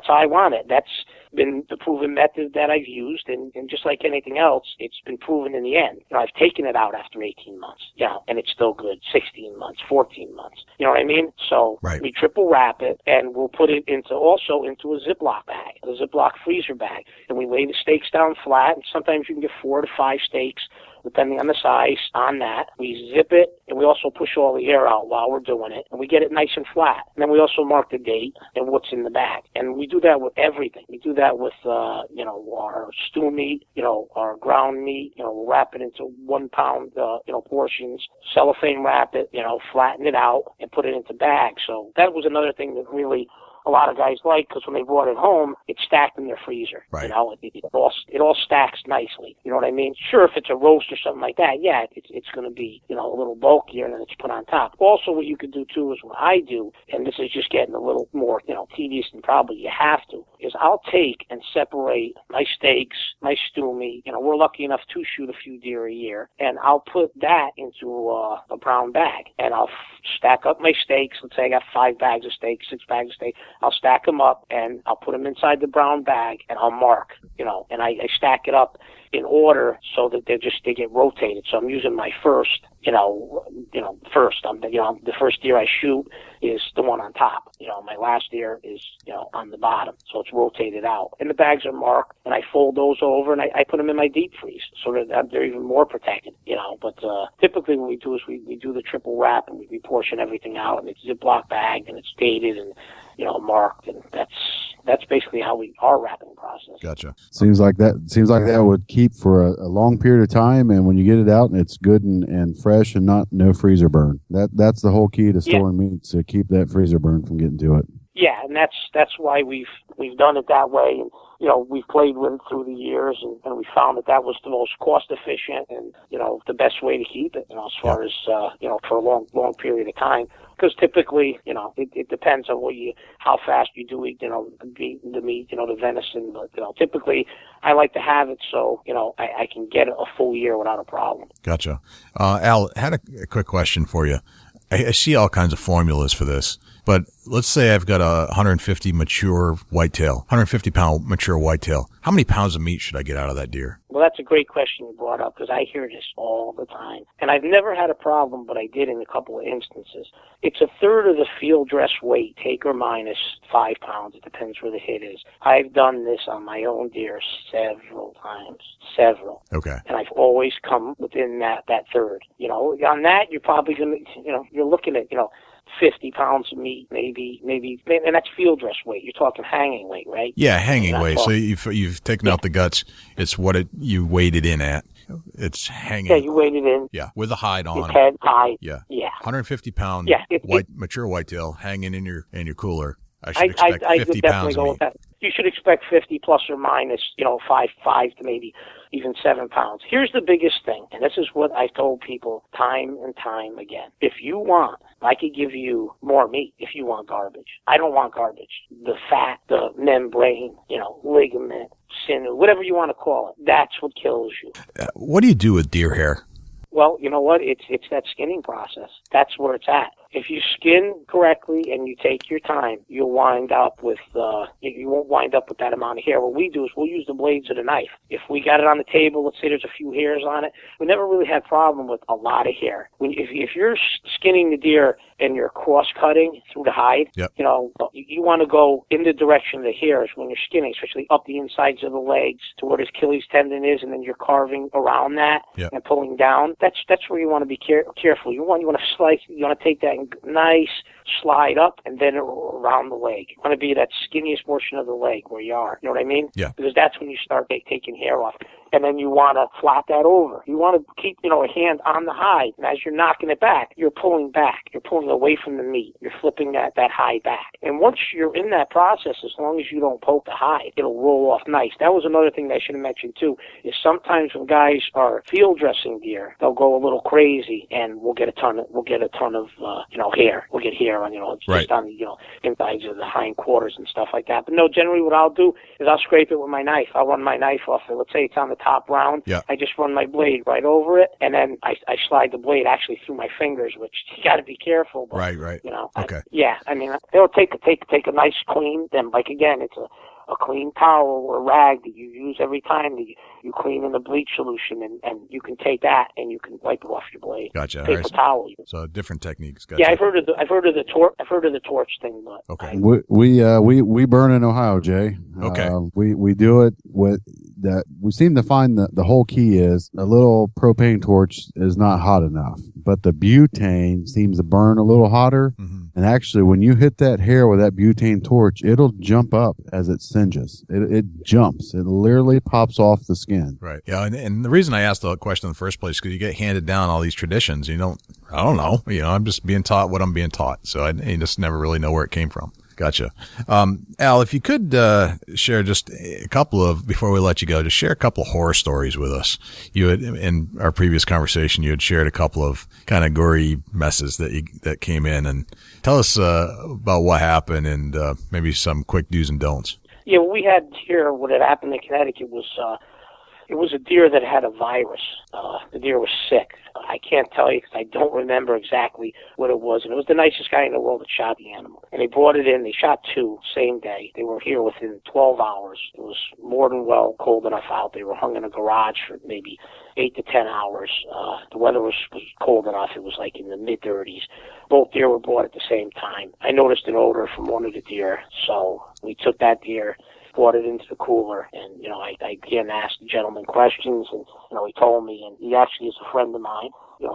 how I want it. That's been the proven method that I've used, and just like anything else, it's been proven in the end. I've taken it out after 18 months, and it's still good. 16 months, 14 months. You know what I mean? So right. We triple wrap it, and we'll put it into a Ziploc bag, a Ziploc freezer bag, and we lay the steaks down flat, and sometimes you can get 4 to 5 steaks, depending on the size on that. We zip it, and we also push all the air out while we're doing it, and we get it nice and flat. And then we also mark the date and what's in the bag. And we do that with everything. We do that with, our stew meat, our ground meat, we'll wrap it into 1 pound, portions, cellophane wrap it, flatten it out, and put it into bags. So that was another thing that really a lot of guys like, because when they brought it home, it's stacked in their freezer. Right. It all stacks nicely. You know what I mean? Sure, if it's a roast or something like that, yeah, it's going to be, a little bulkier, and then it's put on top. Also, what you could do, too, is what I do, and this is just getting a little more, tedious than probably you have to, is I'll take and separate my steaks, my stew meat. We're lucky enough to shoot a few deer a year, and I'll put that into a brown bag, and I'll stack up my steaks. Let's say I got 5 bags of steak, 6 bags of steak. I'll stack them up, and I'll put them inside the brown bag, and I'll mark, and I stack it up in order so that they get rotated. So I'm using my first, the first deer I shoot is the one on top. My last deer is, on the bottom. So it's rotated out. And the bags are marked, and I fold those over, and I put them in my deep freeze so that they're even more protected, But typically what we do is we do the triple wrap, and we portion everything out, and it's Ziploc bagged, and it's dated, and marked, and that's basically how our wrapping process. Gotcha. Seems like that would keep for a long period of time, and when you get it out, and it's good and fresh, and no freezer burn. That's the whole key to storing meat, to keep that freezer burn from getting to it. Yeah, and that's why we've done it that way, and we've played with it through the years, and we found that was the most cost efficient and the best way to keep it, as far as for a long period of time. Because typically, it depends on how fast you do eat, the meat, the venison. But typically, I like to have it so I can get it a full year without a problem. Gotcha. Al, I had a quick question for you. I see all kinds of formulas for this, but let's say I've got a 150 mature whitetail, 150 pound mature whitetail. How many pounds of meat should I get out of that deer? Well, that's a great question you brought up, because I hear this all the time. And I've never had a problem, but I did in a couple of instances. It's a third of the field dress weight, take or minus 5 pounds. It depends where the hit is. I've done this on my own deer several times. Okay. And I've always come within that third. On that, you're probably going to, you're looking at, 50 pounds of meat, maybe, and that's field dress weight. You're talking hanging weight, right? Yeah, hanging weight. So you've taken out the guts. It's what you weighed it in at. It's hanging. Yeah, you weighed it in. Yeah, with a hide on. Its head, hide. Yeah. 150 pound. Yeah, mature whitetail hanging in your cooler. I should expect 50 pounds of meat. You should expect 50 plus or minus, 5 to maybe even 7 pounds. Here's the biggest thing, and this is what I told people time and time again. If you want I could give you more meat if you want garbage. I don't want garbage. The fat, the membrane, ligament, sinew, whatever you want to call it, that's what kills you. What do you do with deer hair? Well, you know what? It's that skinning process. That's where it's at. If you skin correctly and you take your time, you'll wind up with, you won't wind up with that amount of hair. What we do is we'll use the blades of the knife. If we got it on the table, let's say there's a few hairs on it, we never really had problem with a lot of hair. If you're skinning the deer and you're cross-cutting through the hide, yep. You want to go in the direction of the hairs when you're skinning, especially up the insides of the legs to where the Achilles tendon is, and then you're carving around that yep. and pulling down. That's where you want to be careful. You want to slice. You want to take that nice slide up and then around the leg. You want to be that skinniest portion of the leg where you are. You know what I mean? Yeah. Because that's when you start taking hair off. And then you want to flat that over. You want to keep, a hand on the hide. And as you're knocking it back, you're pulling back. You're pulling away from the meat. You're flipping that hide back. And once you're in that process, as long as you don't poke the hide, it'll roll off nice. That was another thing that I should have mentioned too, is sometimes when guys are field dressing deer, they'll go a little crazy and we'll get a ton of hair. We'll get hair on, just on the, insides of the hindquarters and stuff like that. But no, generally what I'll do is I'll scrape it with my knife. I'll run my knife off it. Let's say it's on the top round. Yeah. I just run my blade right over it, and then I slide the blade actually through my fingers, which you got to be careful. But, Right. Okay. It'll take a nice clean. Then, like again, it's a clean towel or rag that you use every time that you clean in the bleach solution, and you can take that and you can wipe it off your blade. Gotcha. Paper towel. So different techniques. Gotcha. Yeah, I've heard of the torch thing, but okay. We burn in Ohio, Jay. Okay. We do it with that. We seem to find that the whole key is a little propane torch is not hot enough, but the butane seems to burn a little hotter. Mm-hmm. And actually, when you hit that hair with that butane torch, it'll jump up as it singes. It jumps. It literally pops off the skin. Right. Yeah. And the reason I asked the question in the first place is because you get handed down all these traditions. I don't know. I'm just being taught what I'm being taught. So I just never really know where it came from. Gotcha. Al, if you could share just a couple of, before we let you go, just share a couple of horror stories with us. You had, in our previous conversation, you had shared a couple of kind of gory messes that came in, and tell us about what happened and maybe some quick do's and don'ts. Yeah, what we had here, what had happened in Connecticut was it was a deer that had a virus. The deer was sick. I can't tell you because I don't remember exactly what it was. And it was the nicest guy in the world that shot the animal. And they brought it in. They shot two same day. They were here within 12 hours. It was more than well cold enough out. They were hung in a garage for maybe 8 to 10 hours. The weather was cold enough. It was like in the mid-30s. Both deer were brought at the same time. I noticed an odor from one of the deer. So we took that deer, brought it into the cooler, and I again asked the gentleman questions, and he told me, and he actually is a friend of mine,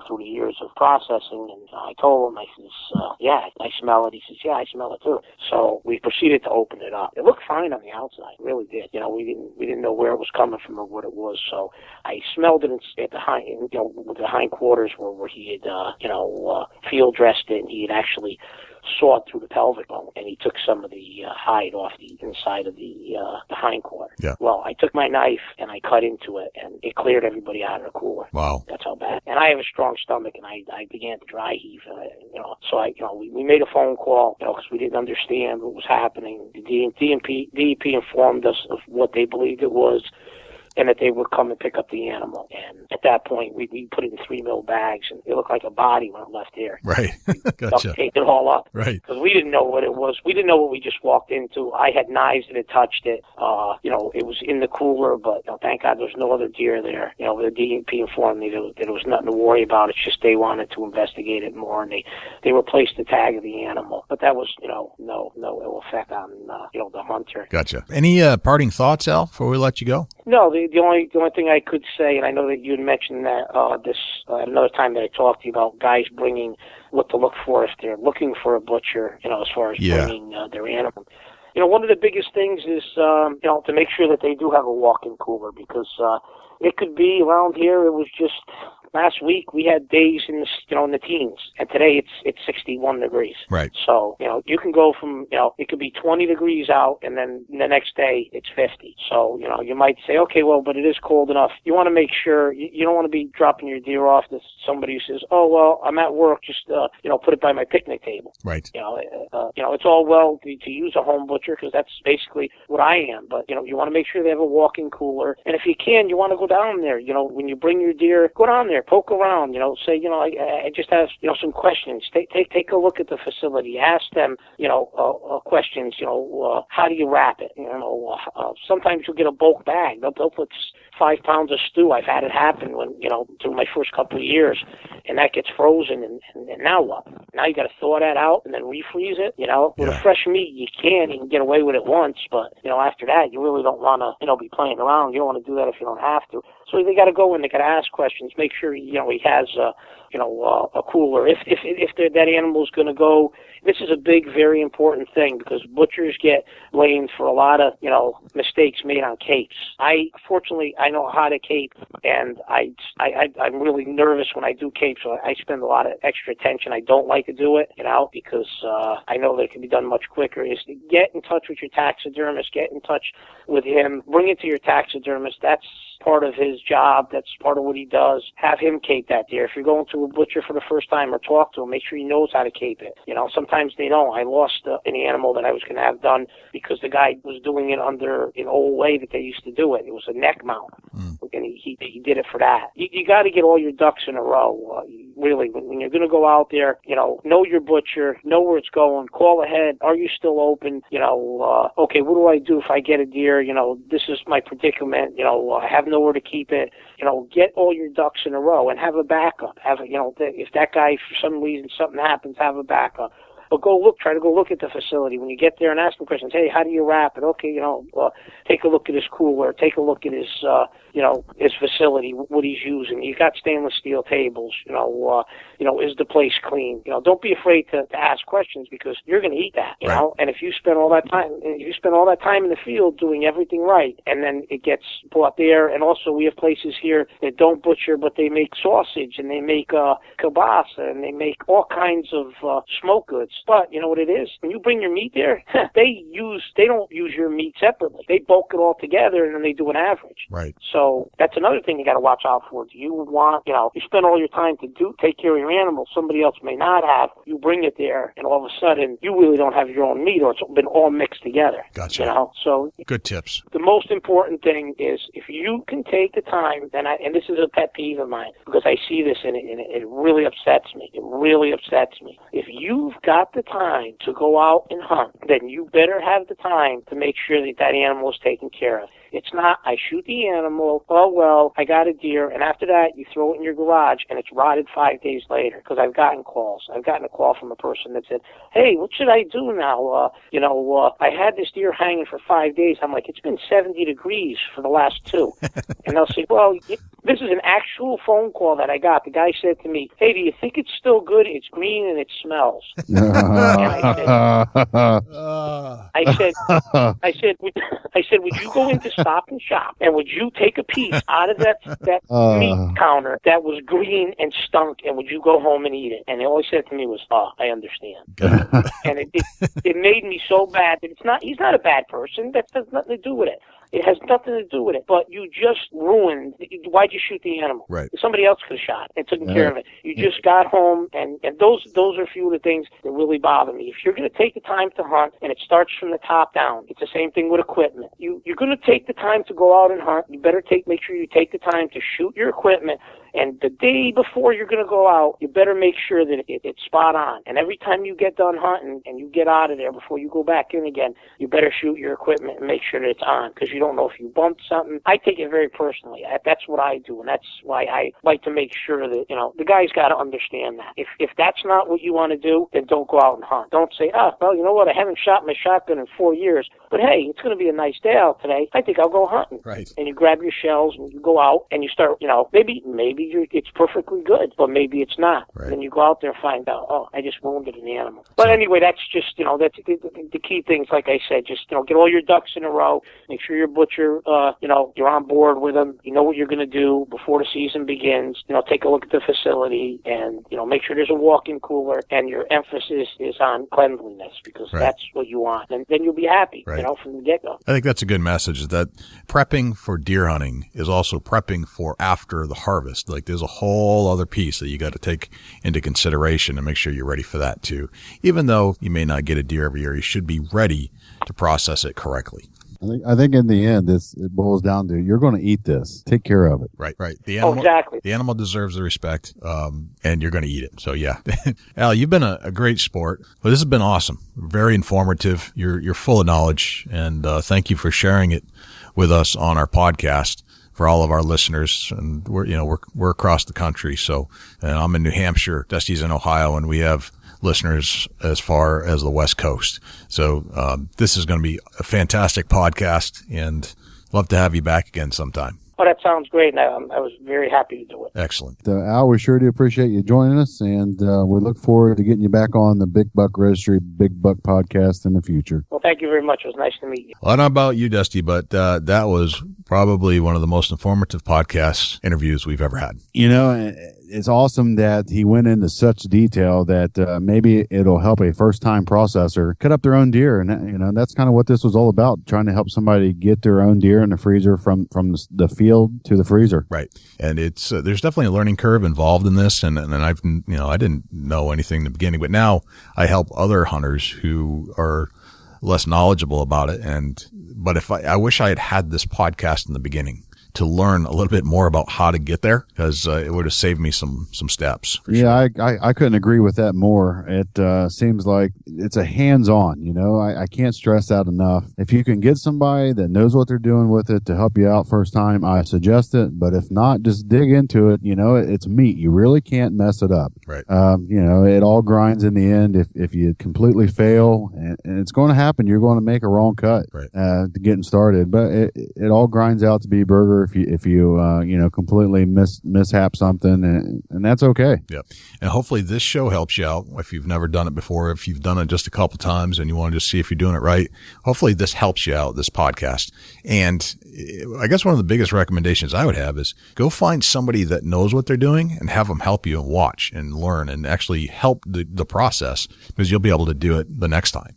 through the years of processing, and I told him, I says, yeah, I smell it. He says, yeah, I smell it too. So we proceeded to open it up. It looked fine on the outside, it really did. We didn't know where it was coming from or what it was. So I smelled it at the with the hindquarters where he had, field dressed it, and he had actually sawed through the pelvic bone, and he took some of the hide off the inside of the hindquarter. Yeah. Well, I took my knife and I cut into it, and it cleared everybody out of the cooler. Wow. That's how bad. And I have a strong stomach, and I began to dry heave. So we made a phone call, because we didn't understand what was happening. The DEP informed us of what they believed it was, and that they would come and pick up the animal. And at that point, we put it in 3 mil bags, and it looked like a body when it left here. Right. Gotcha. Taped it all up. Right. Because we didn't know what it was. We didn't know what we just walked into. I had knives that had touched it. It was in the cooler, but thank God there was no other deer there. The DEP informed me that there was nothing to worry about. It's just they wanted to investigate it more, and they replaced the tag of the animal. But that was, no ill effect on, the hunter. Gotcha. Any parting thoughts, Al, before we let you go? No, the only thing I could say, and I know that you had mentioned that another time that I talked to you about guys bringing what to look for if they're looking for a butcher, as far as bringing their animal. One of the biggest things is, to make sure that they do have a walk-in cooler, because it could be around here, it was just last week we had days in the teens, and today it's 61 degrees. Right. So, you can go from, it could be 20 degrees out, and then the next day it's 50. So, you might say, okay, well, but it is cold enough. You want to make sure, you don't want to be dropping your deer off to somebody who says, oh, well, I'm at work, just, put it by my picnic table. Right. It's all well to use a home butcher, because that's basically what I am. But, you want to make sure they have a walk-in cooler. And if you can, you want to go down there. When you bring your deer, go down there, poke around, say, I just have, some questions. Take a look at the facility. Ask them, questions, how do you wrap it? Sometimes you'll get a bulk bag. They'll put 5 pounds of stew. I've had it happen when, through my first couple of years, and that gets frozen, and now what? Now you got to thaw that out and then refreeze it. With a fresh meat, you can get away with it once, but after that, you really don't want to, be playing around. You don't want to do that if you don't have to. So they got to go in. They got to ask questions. Make sure he has a cooler. If that animal is going to go. This is a big, very important thing, because butchers get blamed for a lot of mistakes made on capes. Fortunately I know how to cape, and I'm really nervous when I do cape, so I spend a lot of extra attention. I don't like to do it, because I know that it can be done much quicker. Is to get in touch with your taxidermist, get in touch with him, bring it to your taxidermist. That's part of his job. That's part of what he does. Have him cape that deer. If you're going to a butcher for the first time or talk to him, make sure he knows how to cape it. Sometimes they don't. I lost an animal that I was going to have done because the guy was doing it under an old way that they used to do it. It was a neck mount, and he did it for that. You got to get all your ducks in a row. Really, when you're going to go out there, know your butcher, know where it's going, call ahead. Are you still open? Okay, what do I do if I get a deer? This is my predicament. I have nowhere to keep it. Get all your ducks in a row and have a backup. If that guy, for some reason, something happens, have a backup. But try to go look at the facility. When you get there and ask them questions, hey, how do you wrap it? Okay, take a look at his cooler, take a look at his facility, what he's using. You got stainless steel tables, is the place clean? Don't be afraid to ask questions, because you're going to eat that, right. And if you spend all that time in the field doing everything right, and then it gets brought there. And also we have places here that don't butcher, but they make sausage, and they make kielbasa, and they make all kinds of smoke goods. But you know what it is? When you bring your meat there, they don't use your meat separately. They bulk it all together, and then they do an average. Right. So that's another thing you got to watch out for. Do you want, you spend all your time to take care of your animal, somebody else may not have. You bring it there, and all of a sudden, you really don't have your own meat, or it's been all mixed together. Gotcha. So good tips. The most important thing is, if you can take the time, and this is a pet peeve of mine, because I see this and it really upsets me. It really upsets me. If you've got the time to go out and hunt, then you better have the time to make sure that animal is taken care of. It's not, I shoot the animal, oh, well, I got a deer, and after that, you throw it in your garage, and it's rotted 5 days later, because I've gotten calls. I've gotten a call from a person that said, hey, what should I do now? I had this deer hanging for 5 days. I'm like, it's been 70 degrees for the last 2. And they'll say, well, this is an actual phone call that I got. The guy said to me, hey, do you think it's still good? It's green and it smells. And I said, would you go into Stop and Shop, and would you take a piece out of that meat counter that was green and stunk, and would you go home and eat it? And all he said to me was, I understand. And it made me so bad that he's not a bad person. That has nothing to do with it. It has nothing to do with it. But you just ruined. Why'd you shoot the animal? Right. Somebody else could have shot and taken care of it. You just got home, and those are a few of the things that really bother me. If you're going to take the time to hunt, and it starts from the top down, it's the same thing with equipment. You're going to take the time to go out and hunt. You better make sure you take the time to shoot your equipment. And the day before you're going to go out, you better make sure that it's spot on. And every time you get done hunting and you get out of there before you go back in again, you better shoot your equipment and make sure that it's on, because you don't know if you bumped something. I take it very personally. That's what I do, and that's why I like to make sure that, the guy's got to understand that. If that's not what you want to do, then don't go out and hunt. Don't say, well, you know what, I haven't shot my shotgun in 4 years, but hey, it's going to be a nice day out today. I think I'll go hunting. Right. And you grab your shells and you go out and you start, maybe maybe it's perfectly good, but maybe it's not. Right. And then you go out there and find out, oh, I just wounded an animal. But anyway, that's just, that's the key things, like I said, just, get all your ducks in a row, make sure your butcher, you're on board with them, you know what you're going to do before the season begins, take a look at the facility, and, make sure there's a walk-in cooler, and your emphasis is on cleanliness, because that's what you want. And then you'll be happy, from the get-go. I think that's a good message, that prepping for deer hunting is also prepping for after the harvest. Like, there's a whole other piece that you got to take into consideration and make sure you're ready for that too. Even though you may not get a deer every year, you should be ready to process it correctly. I think in the end, it boils down to, you're going to eat this. Take care of it. Right. The animal, exactly. The animal deserves the respect, and you're going to eat it. So yeah, Al, you've been a great sport. Well, this has been awesome. Very informative. You're full of knowledge, and thank you for sharing it with us on our podcast for all of our listeners. And we're across the country. So, and I'm in New Hampshire, Dusty's in Ohio, and we have listeners as far as the West Coast. So this is going to be a fantastic podcast, and love to have you back again sometime. Oh, that sounds great, and I was very happy to do it. Excellent. Al, we sure do appreciate you joining us, and we look forward to getting you back on the Big Buck Registry Big Buck podcast in the future. Well, thank you very much. It was nice to meet you. Well, I don't know about you, Dusty, but that was probably one of the most informative podcast interviews we've ever had. It's awesome that he went into such detail that maybe it'll help a first-time processor cut up their own deer. And, that's kind of what this was all about, trying to help somebody get their own deer in the freezer from the field to the freezer. Right. And it's there's definitely a learning curve involved in this. And I've, I didn't know anything in the beginning, but now I help other hunters who are less knowledgeable about it. But I wish I had this podcast in the beginning to learn a little bit more about how to get there, because it would have saved me some steps. Yeah, sure. I couldn't agree with that more. It seems like it's a hands-on, I can't stress that enough. If you can get somebody that knows what they're doing with it to help you out first time, I suggest it. But if not, just dig into it. It's meat. You really can't mess it up. Right. It all grinds in the end. If you completely fail, and it's going to happen, you're going to make a wrong cut getting started. But it all grinds out to be burger if you completely mishap something, and that's okay. Yeah. And hopefully this show helps you out if you've never done it before. If you've done it just a couple times and you want to just see if you're doing it right, hopefully this helps you out, this podcast. And I guess one of the biggest recommendations I would have is go find somebody that knows what they're doing and have them help you and watch and learn and actually help the process, because you'll be able to do it the next time.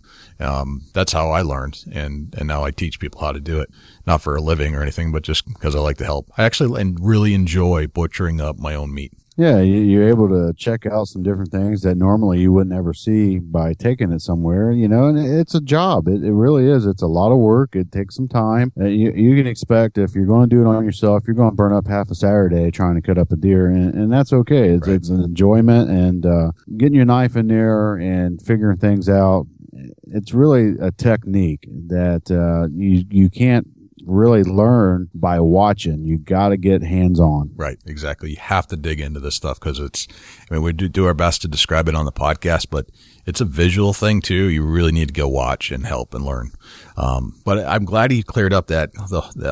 That's how I learned, and now I teach people how to do it, not for a living or anything, but just because I like to help. I actually really enjoy butchering up my own meat. Yeah, you're able to check out some different things that normally you wouldn't ever see by taking it somewhere, and it's a job. It really is. It's a lot of work. It takes some time. You can expect, if you're going to do it on yourself, you're going to burn up half a Saturday trying to cut up a deer, and that's okay. It's an enjoyment, and getting your knife in there and figuring things out. It's really a technique that you can't really learn by watching. You got to get hands on. Right. Exactly. You have to dig into this stuff, because we do our best to describe it on the podcast, but it's a visual thing too. You really need to go watch and help and learn. But I'm glad he cleared up that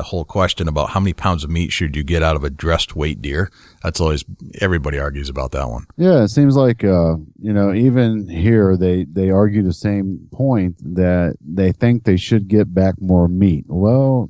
whole question about how many pounds of meat should you get out of a dressed weight deer. That's always, everybody argues about that one. Yeah. It seems like, even here, they argue the same point, that they think they should get back more meat. Well,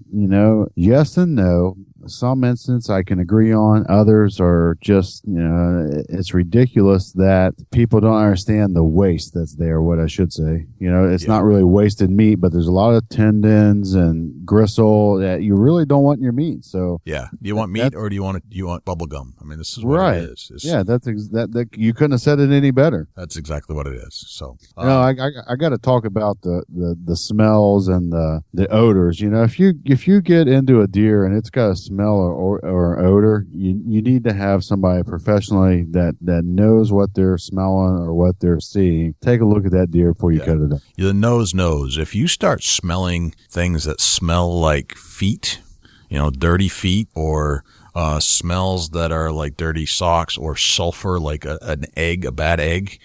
yes and no. Some instances I can agree on. Others are just, it's ridiculous that people don't understand the waste that's there, what I should say. It's not really wasted meat, but there's a lot of tendons and gristle that you really don't want in your meat. So yeah. Do you want meat, or do you want bubble gum? I mean, this is what it is. Yeah, that you couldn't have said it any better. That's exactly what it is. So I got to talk about the smells and the odors. If you get into a deer and it's got a smell or odor, you need to have somebody professionally that knows what they're smelling or what they're seeing. Take a look at that deer before you cut it up. The nose knows. If you start smelling things that smell like feet, dirty feet, or smells that are like dirty socks, or sulfur, like an egg, a bad egg,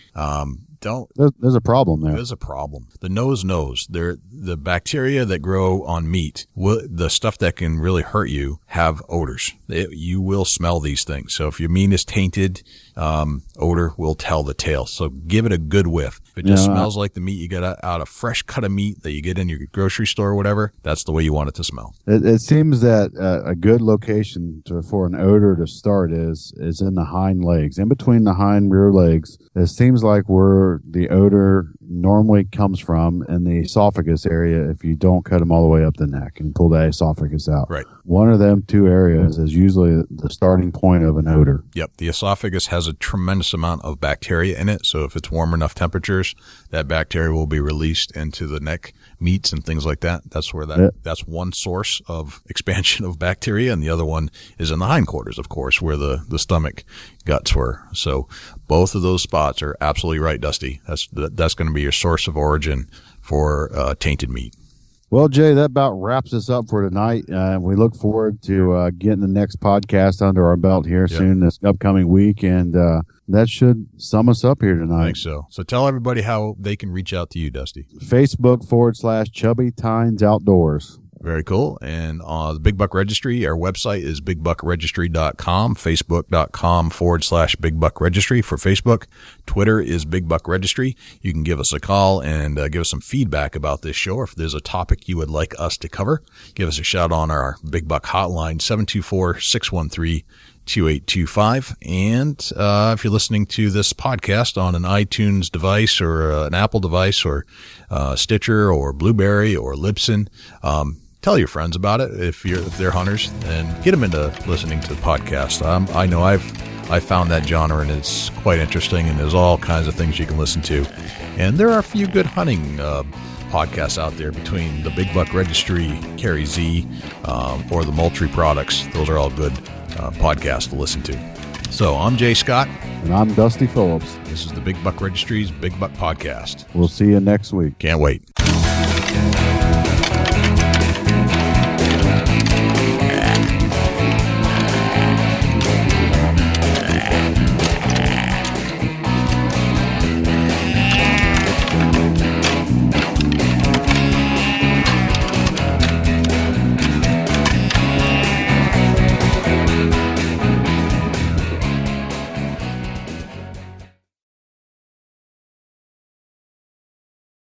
Don't. There's a problem there. There's a problem. The nose knows. The bacteria that grow on meat, the stuff that can really hurt you, have odors. You will smell these things. So if your meat is tainted, odor will tell the tale. So give it a good whiff. If it just smells like the meat you get out a fresh cut of meat that you get in your grocery store or whatever, that's the way you want it to smell. It seems that a good location for an odor to start is in the hind legs, in between the hind rear legs. It seems like where the odor normally comes from in the esophagus area if you don't cut them all the way up the neck and pull the esophagus out. Right. One of them two areas is usually the starting point of an odor. Yep. The esophagus has a tremendous amount of bacteria in it. So if it's warm enough temperatures, that bacteria will be released into the neck meats and things like that. That's where that's one source of expansion of bacteria. And the other one is in the hindquarters, of course, where the stomach guts were. So both of those spots are absolutely right, Dusty. That's going to be your source of origin for tainted meat. Well, Jay, that about wraps us up for tonight. We look forward to getting the next podcast under our belt here soon this upcoming week. And that should sum us up here tonight. I think so. So tell everybody how they can reach out to you, Dusty. Facebook.com/Chubby Tines Outdoors. Very cool. And the Big Buck Registry, our website is bigbuckregistry.com, facebook.com/Big Buck Registry for Facebook. Twitter is Big Buck Registry. You can give us a call and give us some feedback about this show. If there's a topic you would like us to cover, give us a shout on our Big Buck hotline, 724-613-2825. And if you're listening to this podcast on an iTunes device or an Apple device or Stitcher or Blueberry or Libsyn, tell your friends about it if they're hunters, and get them into listening to the podcast. I know I found that genre, and it's quite interesting, and there's all kinds of things you can listen to. And there are a few good hunting podcasts out there between the Big Buck Registry, Carrie Z, or the Moultrie Products. Those are all good podcasts to listen to. So I'm Jay Scott. And I'm Dusty Phillips. This is the Big Buck Registry's Big Buck Podcast. We'll see you next week. Can't wait.